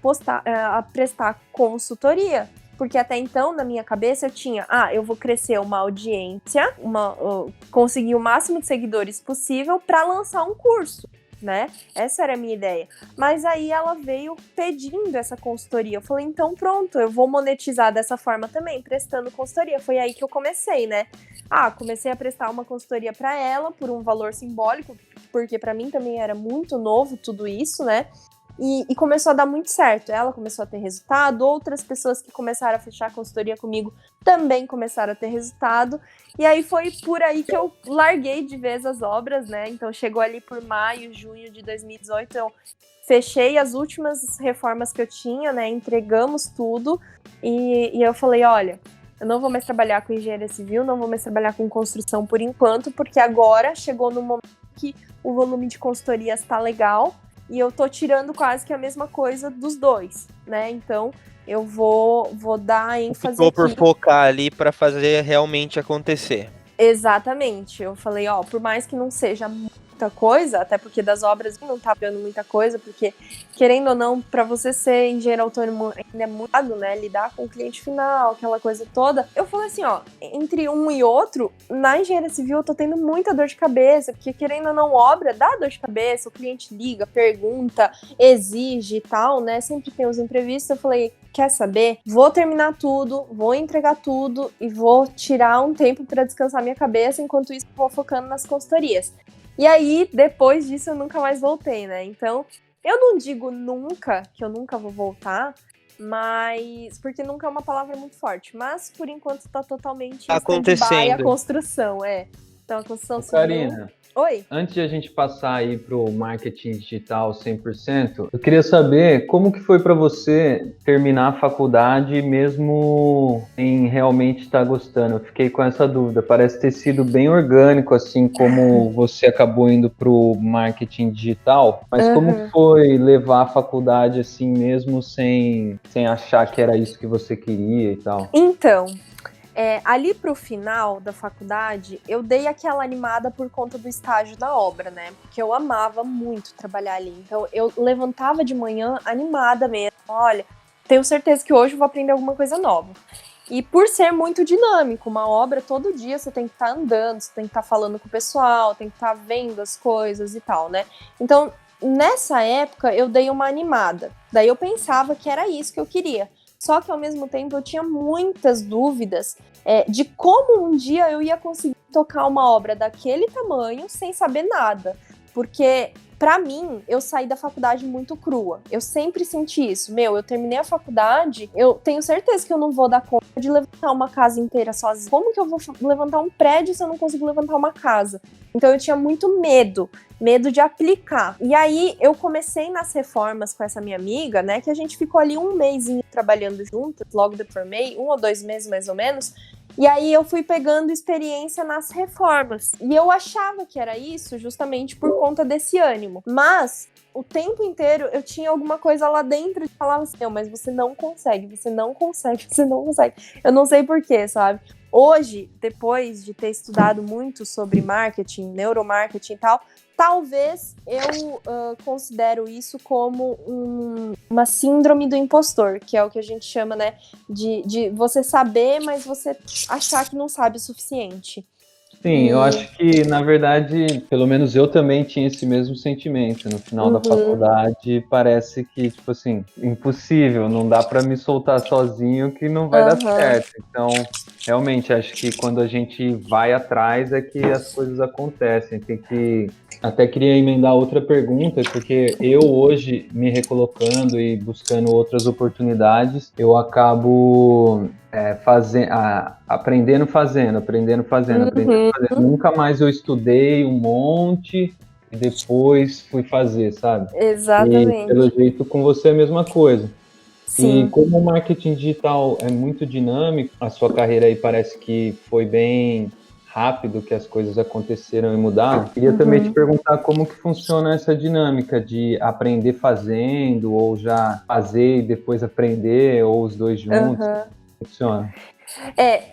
a prestar consultoria. Porque até então, na minha cabeça, eu tinha, eu vou crescer uma audiência, conseguir o máximo de seguidores possível para lançar um curso, né? Essa era a minha ideia. Mas aí ela veio pedindo essa consultoria. Eu falei, então pronto, eu vou monetizar dessa forma também, prestando consultoria. Foi aí que eu comecei, né? Comecei a prestar uma consultoria para ela por um valor simbólico, porque para mim também era muito novo tudo isso, né? E começou a dar muito certo. Ela começou a ter resultado, outras pessoas que começaram a fechar a consultoria comigo também começaram a ter resultado. E aí foi por aí que eu larguei de vez as obras, né? Então chegou ali por maio, junho de 2018, eu fechei as últimas reformas que eu tinha, né? Entregamos tudo e eu falei, olha, eu não vou mais trabalhar com engenharia civil, não vou mais trabalhar com construção por enquanto, porque agora chegou no momento que o volume de consultorias tá legal, e eu tô tirando quase que a mesma coisa dos dois, né? Então, eu vou dar ênfase Ficou por focar ali para fazer realmente acontecer. Exatamente. Eu falei, por mais que não seja muita coisa, até porque das obras não tá pegando muita coisa, porque, querendo ou não, para você ser engenheiro autônomo ainda é muito, né? Lidar com o cliente final, aquela coisa toda. Eu falei assim, entre um e outro, na engenharia civil eu tô tendo muita dor de cabeça, porque querendo ou não, obra dá dor de cabeça, o cliente liga, pergunta, exige e tal, né? Sempre tem os imprevistos. Eu falei, quer saber? Vou terminar tudo, vou entregar tudo e vou tirar um tempo para descansar minha cabeça, enquanto isso vou focando nas consultorias. E aí, depois disso, eu nunca mais voltei, né? Então, eu não digo nunca, que eu nunca vou voltar, mas... Porque nunca é uma palavra muito forte. Mas, por enquanto, tá totalmente acontecendo. A construção, Então, a construção civil... Karina, oi? Antes de a gente passar aí pro marketing digital 100%, eu queria saber como que foi para você terminar a faculdade mesmo em realmente estar gostando. Eu fiquei com essa dúvida. Parece ter sido bem orgânico, assim como você acabou indo pro marketing digital. Mas como que foi levar a faculdade assim mesmo sem achar que era isso que você queria e tal? Então... ali pro final da faculdade, eu dei aquela animada por conta do estágio da obra, né? Porque eu amava muito trabalhar ali. Então, eu levantava de manhã animada mesmo. Olha, tenho certeza que hoje eu vou aprender alguma coisa nova. E por ser muito dinâmico, uma obra, todo dia você tem que estar andando, você tem que estar falando com o pessoal, tem que estar vendo as coisas e tal, né? Então, nessa época, eu dei uma animada. Daí eu pensava que era isso que eu queria. Só que, ao mesmo tempo, eu tinha muitas dúvidas de como um dia eu ia conseguir tocar uma obra daquele tamanho sem saber nada. Porque pra mim, eu saí da faculdade muito crua. Eu sempre senti isso. Eu terminei a faculdade, eu tenho certeza que eu não vou dar conta de levantar uma casa inteira sozinha. Como que eu vou levantar um prédio se eu não consigo levantar uma casa? Então eu tinha muito medo de aplicar. E aí eu comecei nas reformas com essa minha amiga, né, que a gente ficou ali um mêsinho trabalhando juntas, logo depois formei, 1 ou 2 meses mais ou menos. E aí eu fui pegando experiência nas reformas. E eu achava que era isso justamente por conta desse ânimo. Mas o tempo inteiro eu tinha alguma coisa lá dentro que falava assim, mas você não consegue. Eu não sei porquê, sabe? Hoje, depois de ter estudado muito sobre marketing, neuromarketing e tal, talvez eu considero isso como uma síndrome do impostor, que é o que a gente chama, né, de você saber, mas você achar que não sabe o suficiente. Sim, eu acho que, na verdade, pelo menos eu também tinha esse mesmo sentimento. No final da faculdade, parece que, tipo assim, impossível, não dá para me soltar sozinho que não vai dar certo. Então, realmente, acho que quando a gente vai atrás é que as coisas acontecem. Tem que... Até queria emendar outra pergunta, porque eu hoje, me recolocando e buscando outras oportunidades, eu acabo aprendendo fazendo. Nunca mais eu estudei um monte e depois fui fazer, sabe? Exatamente. E, pelo jeito, com você é a mesma coisa. Sim. E como o marketing digital é muito dinâmico, a sua carreira aí parece que foi bem rápido que as coisas aconteceram e mudaram. Queria também te perguntar como que funciona essa dinâmica de aprender fazendo, ou já fazer e depois aprender, ou os dois juntos. Como funciona?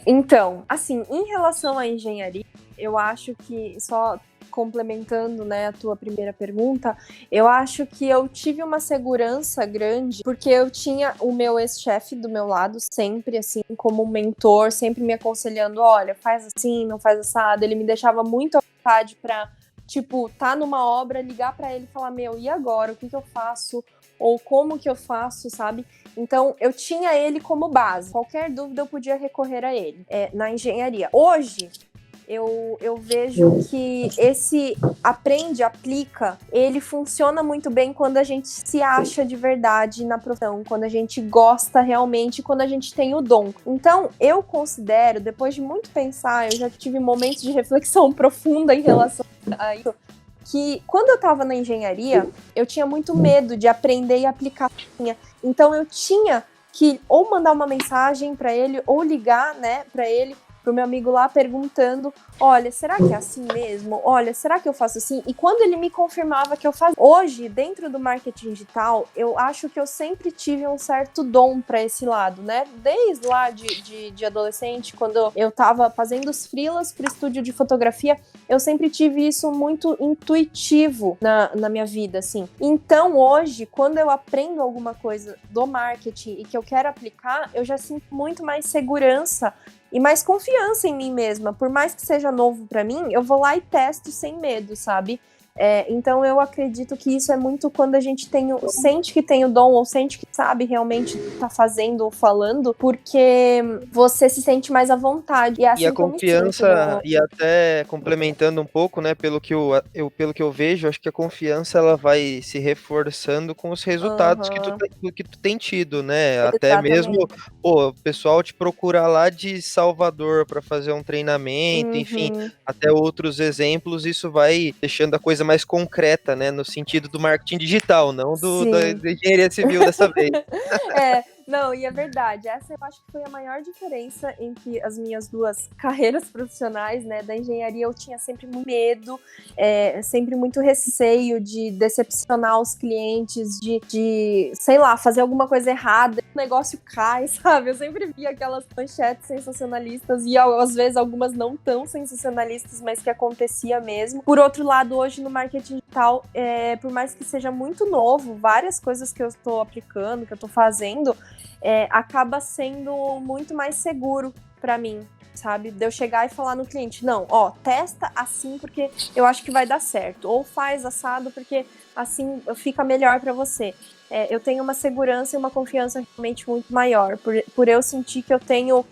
Então, assim, em relação à engenharia, eu acho que, só complementando, né, a tua primeira pergunta, eu acho que eu tive uma segurança grande, porque eu tinha o meu ex-chefe do meu lado, sempre, assim, como um mentor, sempre me aconselhando, olha, faz assim, não faz assado. Ele me deixava muito à vontade pra, tipo, tá numa obra, ligar pra ele e falar, e agora? O que eu faço? Ou como que eu faço, sabe? Então, eu tinha ele como base. Qualquer dúvida, eu podia recorrer a ele, na engenharia. Hoje, eu vejo que esse aprende, aplica, ele funciona muito bem quando a gente se acha de verdade na profissão, quando a gente gosta realmente, quando a gente tem o dom. Então, eu considero, depois de muito pensar, eu já tive momentos de reflexão profunda em relação a isso, que quando eu tava na engenharia, eu tinha muito medo de aprender e aplicar. Então, eu tinha que ou mandar uma mensagem para ele, ou ligar, né, para ele, pro meu amigo lá, perguntando, olha, será que é assim mesmo? Olha, será que eu faço assim? E quando ele me confirmava que eu fazia. Hoje, dentro do marketing digital, eu acho que eu sempre tive um certo dom para esse lado, né? Desde lá de adolescente, quando eu tava fazendo os freelas pro estúdio de fotografia, eu sempre tive isso muito intuitivo na minha vida, assim. Então, hoje, quando eu aprendo alguma coisa do marketing e que eu quero aplicar, eu já sinto muito mais segurança e mais confiança em mim mesma. Por mais que seja novo pra mim, eu vou lá e testo sem medo, sabe? Então eu acredito que isso é muito quando a gente sente que tem o dom, ou sente que sabe realmente tá fazendo ou falando, porque você se sente mais à vontade. E a confiança, e até complementando um pouco, né, pelo que eu vejo, acho que a confiança ela vai se reforçando com os resultados que tu tem tido, né? Até Exatamente. mesmo, o pessoal te procura lá de Salvador para fazer um treinamento, enfim, até outros exemplos, isso vai deixando a coisa mais concreta, né, no sentido do marketing digital, não da engenharia civil dessa vez. Não, e é verdade, essa eu acho que foi a maior diferença entre as minhas duas carreiras profissionais, né, da engenharia eu tinha sempre muito medo, sempre muito receio de decepcionar os clientes, de, sei lá, fazer alguma coisa errada, o negócio cai, sabe, eu sempre via aquelas manchetes sensacionalistas, e às vezes algumas não tão sensacionalistas, mas que acontecia mesmo. Por outro lado, hoje no marketing digital, por mais que seja muito novo, várias coisas que eu estou aplicando, que eu estou fazendo, acaba sendo muito mais seguro para mim, sabe? De eu chegar e falar no cliente, não, testa assim porque eu acho que vai dar certo, ou faz assado porque assim fica melhor para você. Eu tenho uma segurança e uma confiança realmente muito maior, por eu sentir que eu tenho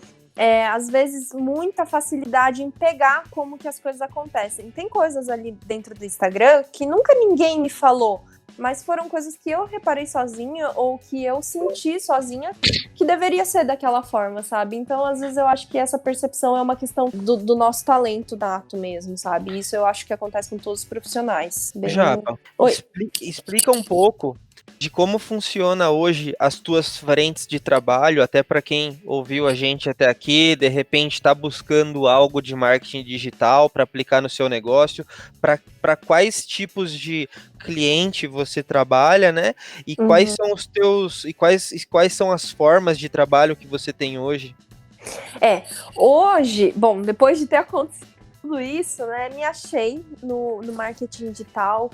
às vezes, muita facilidade em pegar como que as coisas acontecem. Tem coisas ali dentro do Instagram que nunca ninguém me falou, mas foram coisas que eu reparei sozinha ou que eu senti sozinha que deveria ser daquela forma, sabe? Então, às vezes, eu acho que essa percepção é uma questão do nosso talento nato mesmo, sabe? Isso eu acho que acontece com todos os profissionais. Japa, explica um pouco de como funciona hoje as tuas frentes de trabalho, até para quem ouviu a gente até aqui, de repente está buscando algo de marketing digital para aplicar no seu negócio, para quais tipos de cliente você trabalha, né? E quais são os teus e quais são as formas de trabalho que você tem hoje? Hoje, bom, depois de ter acontecido tudo isso, né, me achei no marketing digital,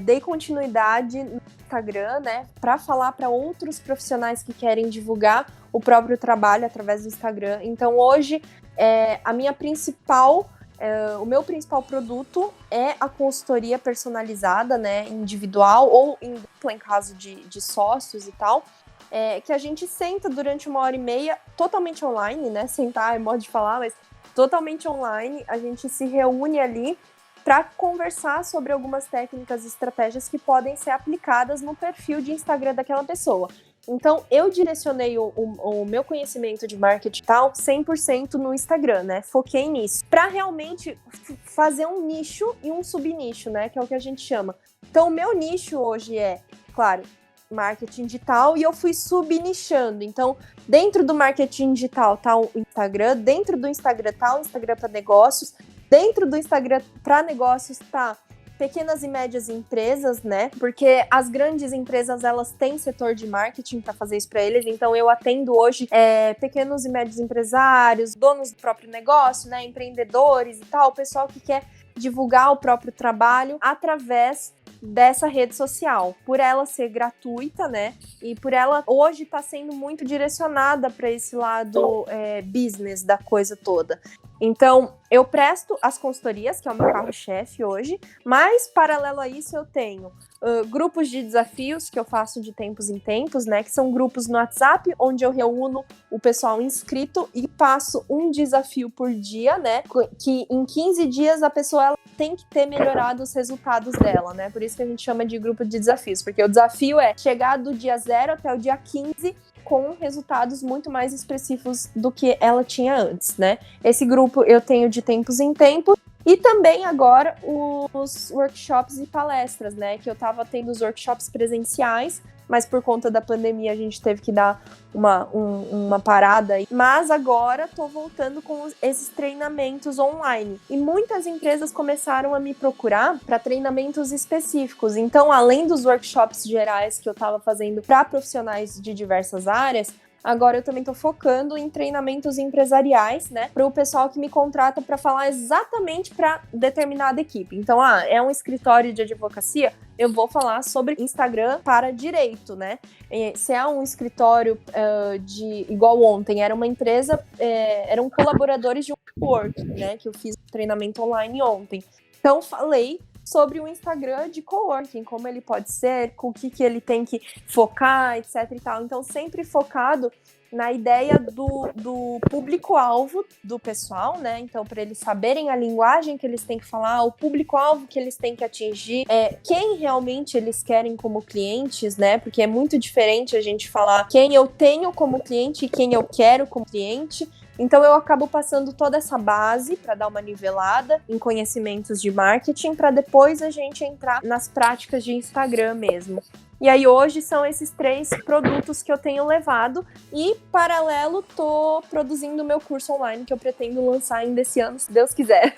dei continuidade no Instagram, né, para falar para outros profissionais que querem divulgar o próprio trabalho através do Instagram. Então, hoje, o meu principal produto é a consultoria personalizada, né, individual ou em dupla, em caso de sócios e tal, que a gente senta durante 1h30, totalmente online, né, sentar é modo de falar, mas totalmente online, a gente se reúne ali para conversar sobre algumas técnicas e estratégias que podem ser aplicadas no perfil de Instagram daquela pessoa. Então, eu direcionei o meu conhecimento de marketing tal 100% no Instagram, né? Foquei nisso. Para realmente fazer um nicho e um subnicho, né? Que é o que a gente chama. Então, o meu nicho hoje é, claro, marketing digital, e eu fui subnichando. Então, dentro do marketing digital tá o Instagram, dentro do Instagram tá o Instagram para negócios, dentro do Instagram para negócios tá pequenas e médias empresas, né? Porque as grandes empresas, elas têm setor de marketing para fazer isso para eles. Então, eu atendo hoje pequenos e médios empresários, donos do próprio negócio, né? Empreendedores e tal, o pessoal que quer divulgar o próprio trabalho através dessa rede social, por ela ser gratuita, né, e por ela hoje estar sendo muito direcionada para esse lado business da coisa toda. Então, eu presto as consultorias, que é o meu carro-chefe hoje, mas, paralelo a isso, eu tenho grupos de desafios que eu faço de tempos em tempos, né, que são grupos no WhatsApp, onde eu reúno o pessoal inscrito e passo um desafio por dia, né, que em 15 dias a pessoa ela tem que ter melhorado os resultados dela, né, por isso que a gente chama de grupo de desafios, porque o desafio é chegar do dia 0 até o dia 15 com resultados muito mais expressivos do que ela tinha antes, né. Esse grupo eu tenho de tempos em tempos. E também agora os workshops e palestras, né? Que eu tava tendo os workshops presenciais, mas por conta da pandemia a gente teve que dar uma parada aí. Mas agora tô voltando com esses treinamentos online. E muitas empresas começaram a me procurar para treinamentos específicos. Então, além dos workshops gerais que eu tava fazendo para profissionais de diversas áreas, agora eu também tô focando em treinamentos empresariais, né, para o pessoal que me contrata para falar exatamente para determinada equipe. Então, é um escritório de advocacia, eu vou falar sobre Instagram para direito, né? Se é um escritório igual ontem, era uma empresa, eram colaboradores de um coworking, né, que eu fiz um treinamento online ontem. Então, falei sobre o Instagram de coworking, como ele pode ser, com o que ele tem que focar, etc e tal. Então, sempre focado na ideia do público-alvo do pessoal, né? Então, para eles saberem a linguagem que eles têm que falar, o público-alvo que eles têm que atingir, quem realmente eles querem como clientes, né? Porque é muito diferente a gente falar quem eu tenho como cliente e quem eu quero como cliente. Então, eu acabo passando toda essa base para dar uma nivelada em conhecimentos de marketing, para depois a gente entrar nas práticas de Instagram mesmo. E aí, hoje, são esses 3 produtos que eu tenho levado e, paralelo, tô produzindo o meu curso online, que eu pretendo lançar ainda esse ano, se Deus quiser.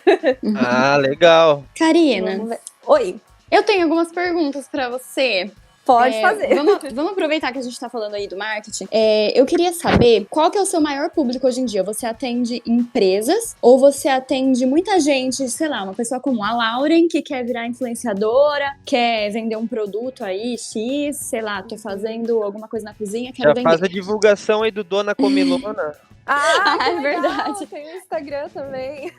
Ah, legal. Karina, oi. Eu tenho algumas perguntas para você. Pode fazer. Vamos aproveitar que a gente está falando aí do marketing. Eu queria saber qual que é o seu maior público hoje em dia. Você atende empresas ou você atende muita gente, sei lá, uma pessoa como a Lauren, que quer virar influenciadora, quer vender um produto aí, X, sei lá, tô fazendo alguma coisa na cozinha, quero Já vender. faz a divulgação aí do Dona Comilona. Ah, É que legal, verdade. tem o Instagram também.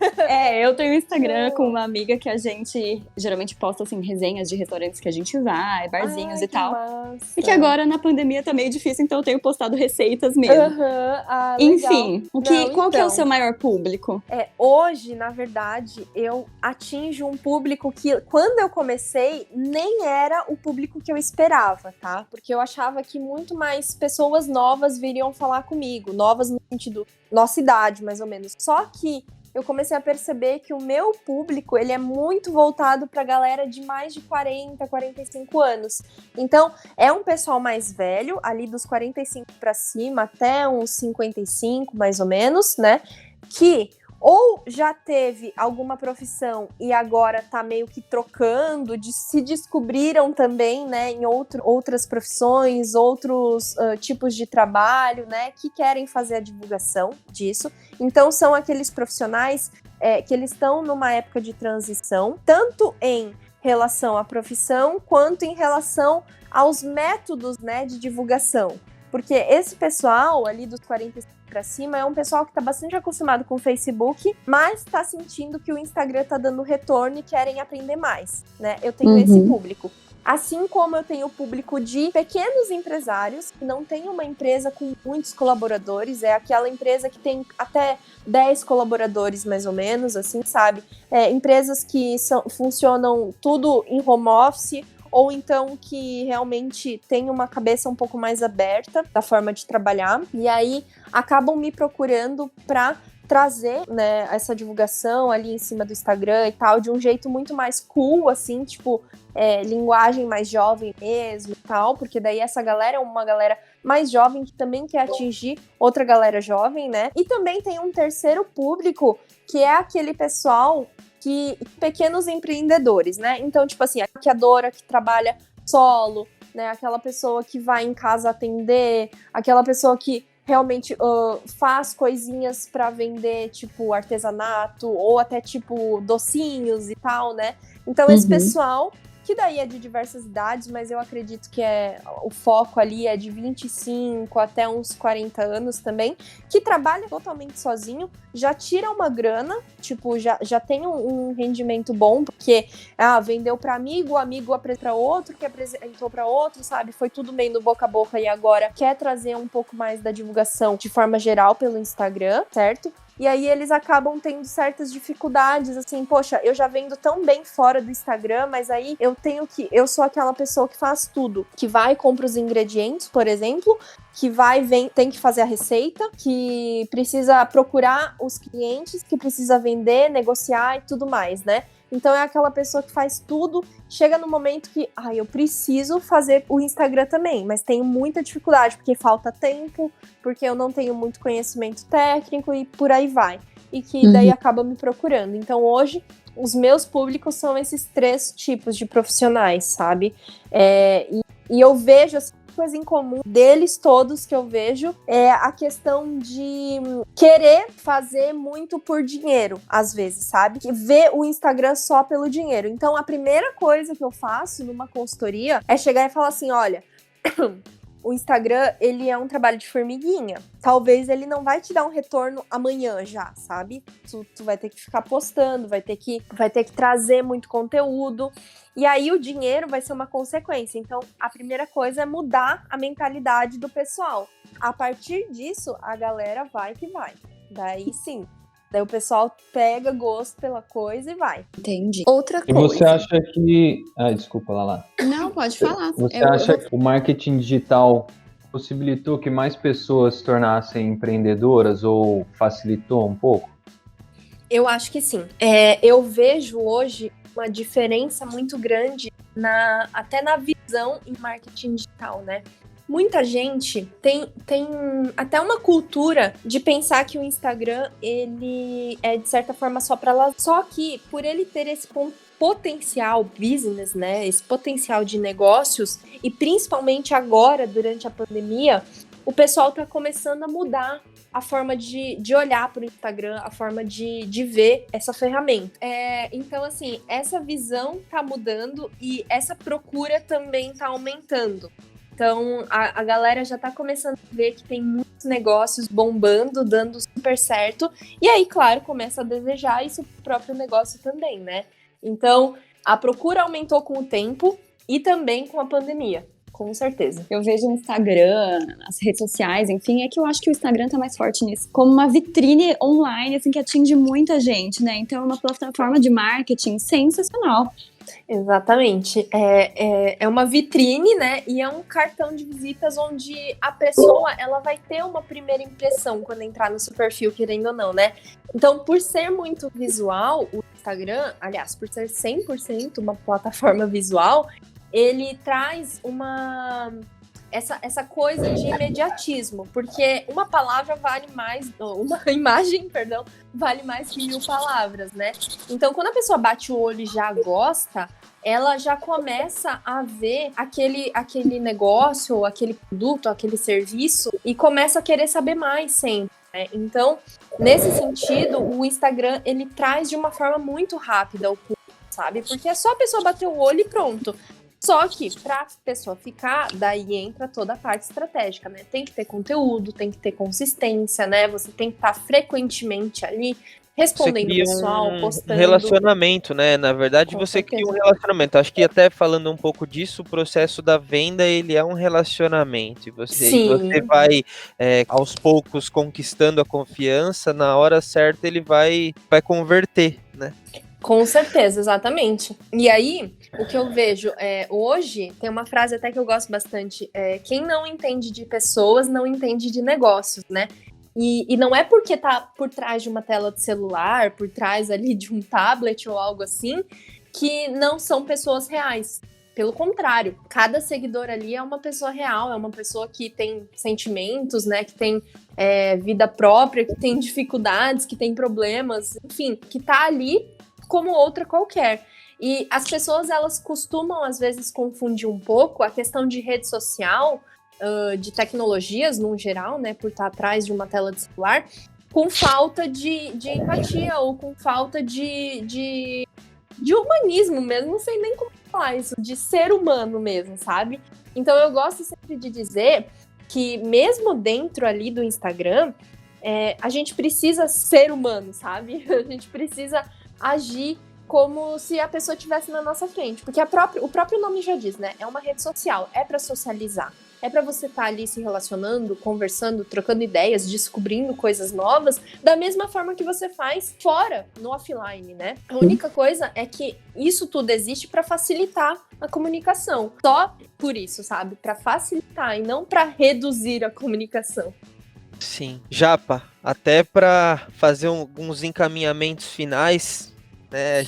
Eu tenho um Instagram com uma amiga que a gente geralmente posta, assim, resenhas de restaurantes que a gente vai, barzinhos Ai, e que tal. massa. E que agora, na pandemia, tá meio difícil, então eu tenho postado receitas mesmo. Legal. Enfim, qual que é o Então, seu maior público? hoje, na verdade, eu atinjo um público que, quando eu comecei, nem era o público que eu esperava, tá? Porque eu achava que muito mais pessoas novas viriam falar comigo, novas no sentido, nossa idade, mais ou menos. Só que eu comecei a perceber que o meu público, ele é muito voltado pra galera de mais de 40, 45 anos. Então, é um pessoal mais velho, ali dos 45 pra cima, até uns 55, mais ou menos, né? Que ou já teve alguma profissão e agora tá meio que trocando, se descobriram também, né, em outras profissões, outros tipos de trabalho, né, que querem fazer a divulgação disso. Então, são aqueles profissionais que eles estão numa época de transição, tanto em relação à profissão, quanto em relação aos métodos, né, de divulgação. Porque esse pessoal ali dos 45 para cima é um pessoal que está bastante acostumado com o Facebook, mas está sentindo que o Instagram está dando retorno e querem aprender mais, né? Eu tenho esse público. Assim como eu tenho o público de pequenos empresários, que não tem uma empresa com muitos colaboradores, é aquela empresa que tem até 10 colaboradores, mais ou menos, assim, sabe? Empresas que funcionam tudo em home office, ou então que realmente tem uma cabeça um pouco mais aberta da forma de trabalhar, e aí acabam me procurando para trazer, né, essa divulgação ali em cima do Instagram e tal, de um jeito muito mais cool, assim, tipo, linguagem mais jovem mesmo e tal, porque daí essa galera é uma galera mais jovem que também quer atingir outra galera jovem, né? E também tem um terceiro público, que é aquele pessoal pequenos empreendedores, né? Então, tipo assim, a maquiadora que trabalha solo, né? Aquela pessoa que vai em casa atender, aquela pessoa que realmente faz coisinhas para vender, tipo artesanato, ou até tipo docinhos e tal, né? Então, esse pessoal, que daí é de diversas idades, mas eu acredito que o foco ali é de 25 até uns 40 anos também, que trabalha totalmente sozinho, já tira uma grana, tipo, já tem um rendimento bom, porque vendeu para amigo, o amigo apresentou para outro, que apresentou para outro, sabe? Foi tudo meio no boca a boca e agora quer trazer um pouco mais da divulgação de forma geral pelo Instagram, certo? E aí eles acabam tendo certas dificuldades, assim, poxa, eu já vendo tão bem fora do Instagram, mas aí eu sou aquela pessoa que faz tudo, que vai e compra os ingredientes, por exemplo, que tem que fazer a receita, que precisa procurar os clientes, que precisa vender, negociar e tudo mais, né? Então é aquela pessoa que faz tudo, chega no momento que, eu preciso fazer o Instagram também, mas tenho muita dificuldade, porque falta tempo, porque eu não tenho muito conhecimento técnico e por aí vai. E que daí acaba me procurando. Então hoje, os meus públicos são esses 3 tipos de profissionais, sabe? E eu vejo, assim, coisa em comum deles todos que eu vejo é a questão de querer fazer muito por dinheiro, às vezes, sabe? Ver o Instagram só pelo dinheiro. Então, a primeira coisa que eu faço numa consultoria é chegar e falar assim, olha, o Instagram, ele é um trabalho de formiguinha. Talvez ele não vai te dar um retorno amanhã já, sabe? Tu vai ter que ficar postando, vai ter que trazer muito conteúdo. E aí o dinheiro vai ser uma consequência. Então, a primeira coisa é mudar a mentalidade do pessoal. A partir disso, a galera vai que vai. Daí sim. Daí o pessoal pega gosto pela coisa e vai. Entendi. Outra E coisa. você acha que... desculpa, Lala. Não, pode falar. Você acha que o marketing digital possibilitou que mais pessoas se tornassem empreendedoras ou facilitou um pouco? Eu acho que sim. Eu vejo hoje uma diferença muito grande até na visão em marketing digital, né? Muita gente tem até uma cultura de pensar que o Instagram, ele é de certa forma só para lá. Só que por ele ter esse potencial business, né? Esse potencial de negócios, e principalmente agora, durante a pandemia, o pessoal tá começando a mudar a forma de olhar para o Instagram, a forma de ver essa ferramenta. Então, assim, essa visão tá mudando e essa procura também tá aumentando. Então, a galera já tá começando a ver que tem muitos negócios bombando, dando super certo. E aí, claro, começa a desejar isso pro próprio negócio também, né? Então, a procura aumentou com o tempo e também com a pandemia. Com certeza. Eu vejo o Instagram, as redes sociais, enfim, é que eu acho que o Instagram tá mais forte nisso, como uma vitrine online, assim, que atinge muita gente, né? Então é uma plataforma de marketing sensacional. Exatamente. É uma vitrine, né? E é um cartão de visitas onde a pessoa, ela vai ter uma primeira impressão quando entrar no seu perfil, querendo ou não, né? Então, por ser muito visual, o Instagram, aliás, por ser 100% uma plataforma visual, ele traz essa coisa de imediatismo, porque uma palavra vale mais, uma imagem, perdão, vale mais que 1000 palavras, né? Então, quando a pessoa bate o olho e já gosta, ela já começa a ver aquele negócio, aquele produto, aquele serviço e começa a querer saber mais sempre, né? Então, nesse sentido, o Instagram, ele traz de uma forma muito rápida o público, sabe? Porque é só a pessoa bater o olho e pronto. Só que, para a pessoa ficar, daí entra toda a parte estratégica, né? Tem que ter conteúdo, tem que ter consistência, né? Você tem que estar frequentemente ali, respondendo o pessoal, postando. Um relacionamento, né? Na verdade, você cria um relacionamento. Acho que até falando um pouco disso, o processo da venda, ele é um relacionamento. E você vai, aos poucos, conquistando a confiança, na hora certa ele vai converter, né? Com certeza, exatamente. E aí, o que eu vejo hoje, tem uma frase até que eu gosto bastante, quem não entende de pessoas, não entende de negócios, né? E não é porque tá por trás de uma tela de celular, por trás ali de um tablet ou algo assim, que não são pessoas reais. Pelo contrário, cada seguidor ali é uma pessoa real, é uma pessoa que tem sentimentos, né? Que tem vida própria, que tem dificuldades, que tem problemas, enfim, que tá ali como outra qualquer. E as pessoas, elas costumam, às vezes, confundir um pouco a questão de rede social, de tecnologias, no geral, né, por estar atrás de uma tela de celular, com falta de empatia ou com falta de humanismo mesmo, não sei nem como falar isso, de ser humano mesmo, sabe? Então, eu gosto sempre de dizer que, mesmo dentro ali do Instagram, a gente precisa ser humano, sabe? A gente precisa agir como se a pessoa estivesse na nossa frente, porque o próprio nome já diz, né? É uma rede social, é para socializar, é para você estar ali se relacionando, conversando, trocando ideias, descobrindo coisas novas, da mesma forma que você faz fora, no offline, né? A única coisa é que isso tudo existe para facilitar a comunicação, só por isso, sabe? Para facilitar e não para reduzir a comunicação. Sim. Japa, até para fazer alguns encaminhamentos finais, né?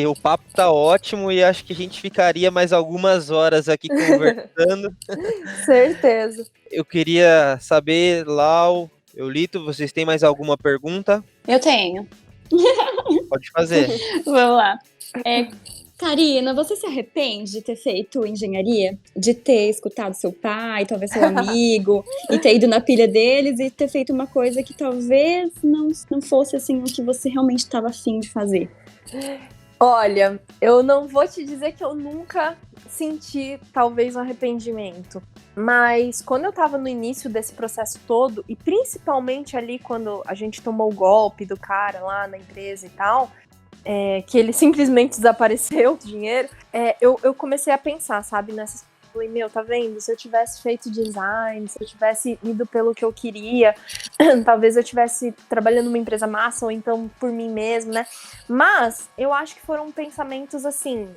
O papo tá ótimo e acho que a gente ficaria mais algumas horas aqui conversando. Certeza. Eu queria saber, Lau, Eulito, vocês têm mais alguma pergunta? Eu tenho. Pode fazer. Vamos lá. Karina, você se arrepende de ter feito engenharia? De ter escutado seu pai, talvez seu amigo, e ter ido na pilha deles e ter feito uma coisa que talvez não fosse assim o que você realmente estava afim de fazer? Olha, eu não vou te dizer que eu nunca senti talvez um arrependimento, mas quando eu tava no início desse processo todo, e principalmente ali quando a gente tomou o golpe do cara lá na empresa e tal, que ele simplesmente desapareceu o dinheiro, eu comecei a pensar, sabe, nessas. Falei, meu, tá vendo? Se eu tivesse feito design, se eu tivesse ido pelo que eu queria, talvez eu estivesse trabalhando numa empresa massa ou então por mim mesmo, né? Mas eu acho que foram pensamentos, assim,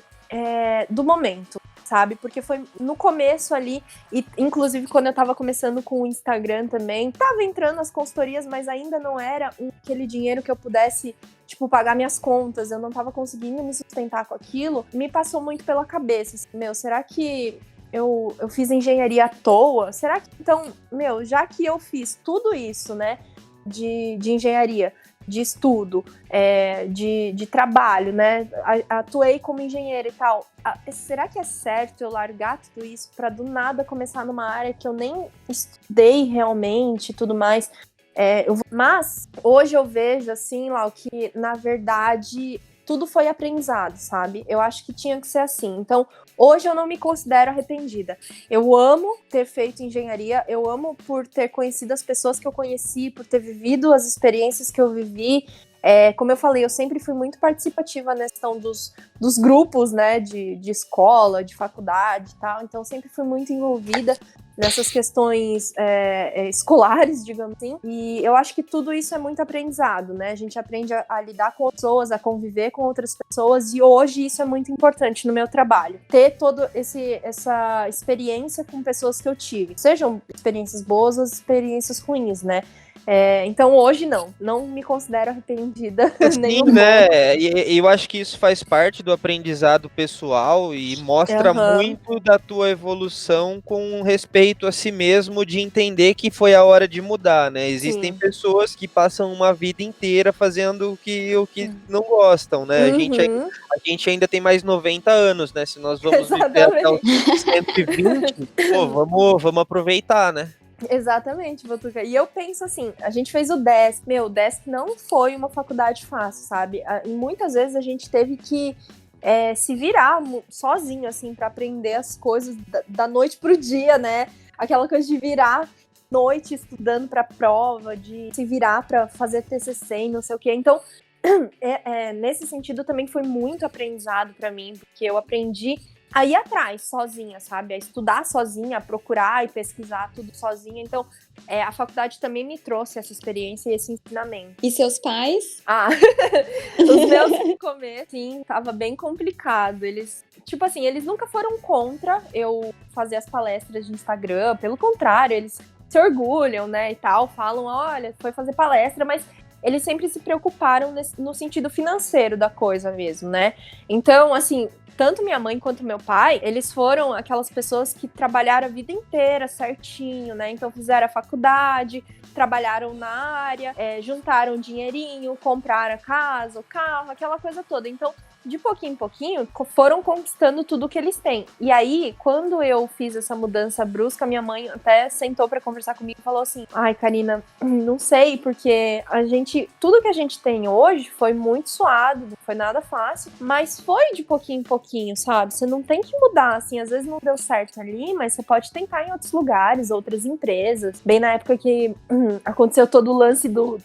do momento, sabe? Porque foi no começo ali, e inclusive quando eu tava começando com o Instagram também, tava entrando as consultorias, mas ainda não era aquele dinheiro que eu pudesse, tipo, pagar minhas contas, eu não tava conseguindo me sustentar com aquilo, me passou muito pela cabeça, assim, meu, será que eu fiz engenharia à toa? Será que, então, meu, já que eu fiz tudo isso, né, de engenharia, de estudo, de trabalho, né, atuei como engenheira e tal, será que é certo eu largar tudo isso pra do nada começar numa área que eu nem estudei realmente e tudo mais? Mas hoje eu vejo, assim, Lau, que na verdade tudo foi aprendizado, sabe? Eu acho que tinha que ser assim. Então, hoje eu não me considero arrependida. Eu amo ter feito engenharia, eu amo por ter conhecido as pessoas que eu conheci, por ter vivido as experiências que eu vivi. Como eu falei, eu sempre fui muito participativa na questão dos grupos, né, de escola, de faculdade e tal, então sempre fui muito envolvida nessas questões escolares, digamos assim, e eu acho que tudo isso é muito aprendizado, né, a gente aprende a lidar com pessoas, a conviver com outras pessoas, e hoje isso é muito importante no meu trabalho, ter toda essa experiência com pessoas que eu tive, sejam experiências boas ou experiências ruins, né. Então hoje não me considero arrependida. Sim, né? E eu acho que isso faz parte do aprendizado pessoal e mostra muito da tua evolução com respeito a si mesmo, de entender que foi a hora de mudar, né? Existem pessoas que passam uma vida inteira fazendo o que não gostam, né? A gente ainda tem mais 90 anos, né? Se nós vamos viver até os 120, vamos aproveitar, né? Exatamente, Botuca. E eu penso assim, a gente fez o DESC. O DESC não foi uma faculdade fácil, sabe? E muitas vezes a gente teve que se virar sozinho, assim, para aprender as coisas da noite pro dia, né? Aquela coisa de virar noite estudando pra prova, de se virar para fazer TCC e não sei o quê. Então, nesse sentido também foi muito aprendizado para mim, porque eu aprendi a ir atrás sozinha, sabe? A estudar sozinha, a procurar e pesquisar tudo sozinha. Então, a faculdade também me trouxe essa experiência e esse ensinamento. E seus pais? Os meus no começo, sim, tava bem complicado. Eles nunca foram contra eu fazer as palestras de Instagram. Pelo contrário, eles se orgulham, né, e tal. Falam, olha, foi fazer palestra, mas eles sempre se preocuparam no sentido financeiro da coisa mesmo, né? Então, assim, tanto minha mãe quanto meu pai, eles foram aquelas pessoas que trabalharam a vida inteira certinho, né? Então fizeram a faculdade, trabalharam na área, juntaram dinheirinho, compraram a casa, o carro, aquela coisa toda. Então, de pouquinho em pouquinho, foram conquistando tudo que eles têm. E aí, quando eu fiz essa mudança brusca, minha mãe até sentou pra conversar comigo e falou assim: ai, Karina, não sei, porque tudo que a gente tem hoje foi muito suado, não foi nada fácil, mas foi de pouquinho em pouquinho, sabe? Você não tem que mudar, assim, às vezes não deu certo ali, mas você pode tentar em outros lugares, outras empresas. Bem na época que aconteceu todo o lance do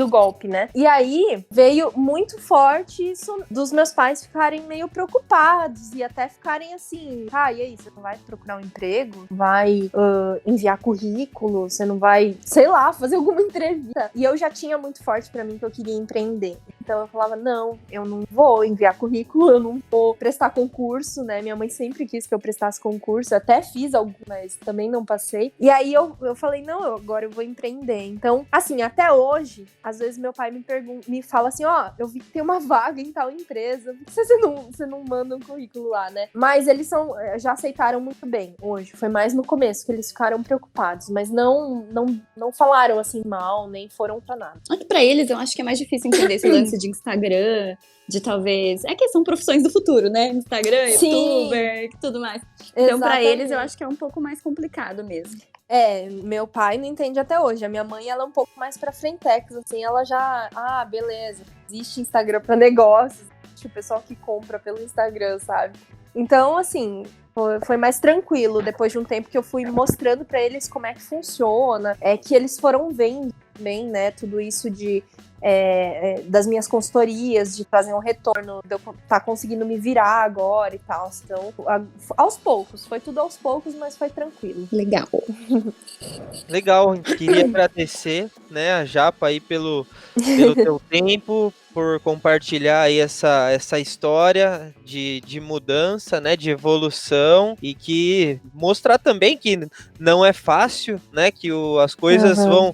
golpe, né? E aí veio muito forte isso dos meus pais ficarem meio preocupados e até ficarem assim, e aí, você não vai procurar um emprego? Vai enviar currículo? Você não vai, sei lá, fazer alguma entrevista? E eu já tinha muito forte pra mim que eu queria empreender. Então eu falava, não, eu não vou enviar currículo, eu não vou prestar concurso, né? Minha mãe sempre quis que eu prestasse concurso, eu até fiz algum, mas também não passei. E aí eu falei, não, agora eu vou empreender. Então, assim, até hoje, às vezes meu pai me fala assim, eu vi que tem uma vaga em tal empresa, por que você não manda um currículo lá, né? Mas eles já aceitaram muito bem hoje, foi mais no começo que eles ficaram preocupados, mas não falaram assim mal, nem foram pra nada. Pra eles, eu acho que é mais difícil entender esse lance de Instagram, de talvez... que são profissões do futuro, né? Instagram, youtuber, tudo mais. Então, pra eles, eu acho que é um pouco mais complicado mesmo. Meu pai não entende até hoje. A minha mãe, ela é um pouco mais pra frentex, assim, ela já... beleza, existe Instagram pra negócios, existe o pessoal que compra pelo Instagram, sabe? Então, assim, foi mais tranquilo depois de um tempo que eu fui mostrando pra eles como é que funciona, que eles foram vendo bem, né, tudo isso das minhas consultorias, de fazer um retorno, de eu estar conseguindo me virar agora e tal. Então, aos poucos, foi tudo aos poucos, mas foi tranquilo. Legal. Legal, queria agradecer, né, a Japa aí pelo teu tempo, por compartilhar aí essa história de mudança, né, de evolução, e que mostrar também que não é fácil, né, que as coisas vão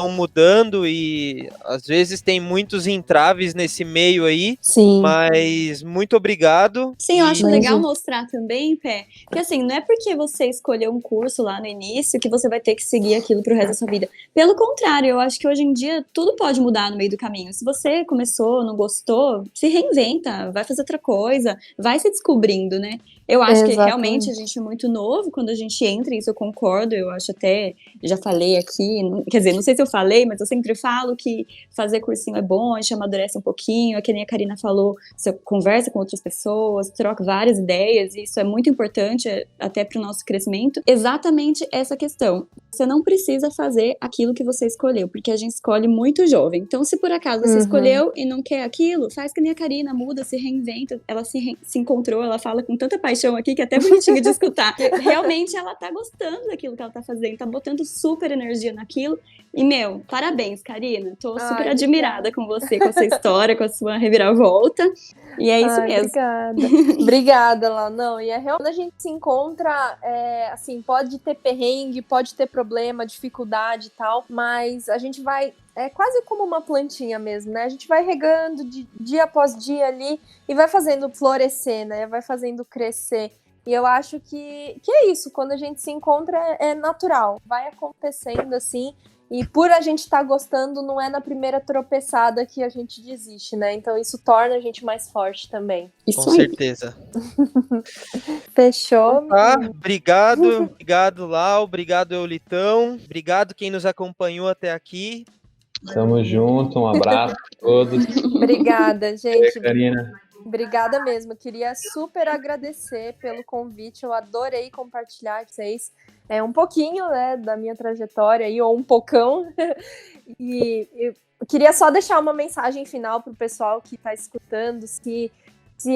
mudando e às vezes tem muitos entraves nesse meio aí. Sim. Mas muito obrigado. Sim, eu acho legal mostrar também, Pé, que assim, não é porque você escolheu um curso lá no início que você vai ter que seguir aquilo pro resto da sua vida. Pelo contrário, eu acho que hoje em dia tudo pode mudar no meio do caminho. Se você começou, não gostou, se reinventa, vai fazer outra coisa, vai se descobrindo, né? Eu acho que realmente a gente é muito novo quando a gente entra, isso eu concordo, eu acho até, já falei aqui, quer dizer, não sei se eu falei, mas eu sempre falo que fazer cursinho é bom, a gente amadurece um pouquinho, é que nem a Karina falou, você conversa com outras pessoas, troca várias ideias, e isso é muito importante até para o nosso crescimento. Exatamente essa questão. Você não precisa fazer aquilo que você escolheu, porque a gente escolhe muito jovem. Então, se por acaso você escolheu e não quer aquilo, faz que nem a Karina, muda, se reinventa. Ela se encontrou, ela fala com tanta paixão aqui que é até bonitinho de escutar. Realmente ela tá gostando daquilo que ela tá fazendo, tá botando super energia naquilo. E, parabéns, Karina. Tô super admirada com você, com a sua história, com a sua reviravolta. E é isso mesmo. Obrigada. Obrigada, Lá. Não, e é realmente, quando a gente se encontra, assim, pode ter perrengue, pode ter problema, dificuldade e tal, mas a gente vai, é quase como uma plantinha mesmo, né? A gente vai regando dia após dia ali e vai fazendo florescer, né? Vai fazendo crescer. E eu acho que é isso, quando a gente se encontra é natural, vai acontecendo assim. E por a gente estar gostando, não é na primeira tropeçada que a gente desiste, né? Então isso torna a gente mais forte também. Com certeza. Fechou? Tá, obrigado, Lau, obrigado, Eulitão, obrigado quem nos acompanhou até aqui. Tamo junto, um abraço a todos. Obrigada, gente. Karina. Obrigada mesmo. Queria super agradecer pelo convite. Eu adorei compartilhar com vocês um pouquinho, né, da minha trajetória aí, ou um pocão. E eu queria só deixar uma mensagem final para o pessoal que está escutando, se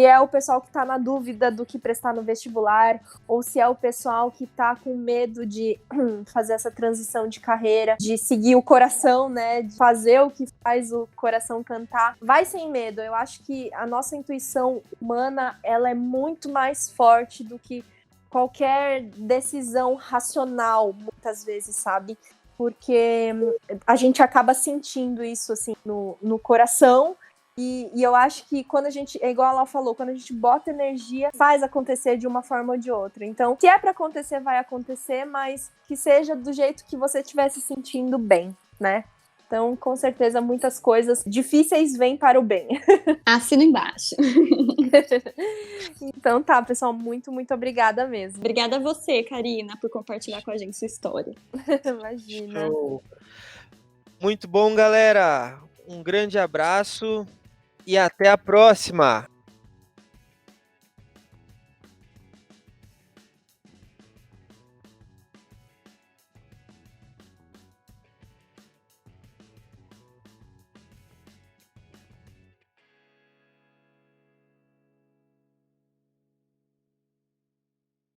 é o pessoal que está na dúvida do que prestar no vestibular, ou se é o pessoal que está com medo de fazer essa transição de carreira, de seguir o coração, né, de fazer o que faz o coração cantar. Vai sem medo. Eu acho que a nossa intuição humana, ela é muito mais forte do que qualquer decisão racional, muitas vezes, sabe? Porque a gente acaba sentindo isso, assim, no coração. E eu acho que quando a gente, é igual ela falou, quando a gente bota energia, faz acontecer de uma forma ou de outra. Então, se é pra acontecer, vai acontecer, mas que seja do jeito que você estiver se sentindo bem, né? Então, com certeza, muitas coisas difíceis vêm para o bem. Assino embaixo. Então tá, pessoal, muito, muito obrigada mesmo. Obrigada a você, Karina, por compartilhar com a gente sua história. Imagina. Show. Muito bom, galera. Um grande abraço e até a próxima!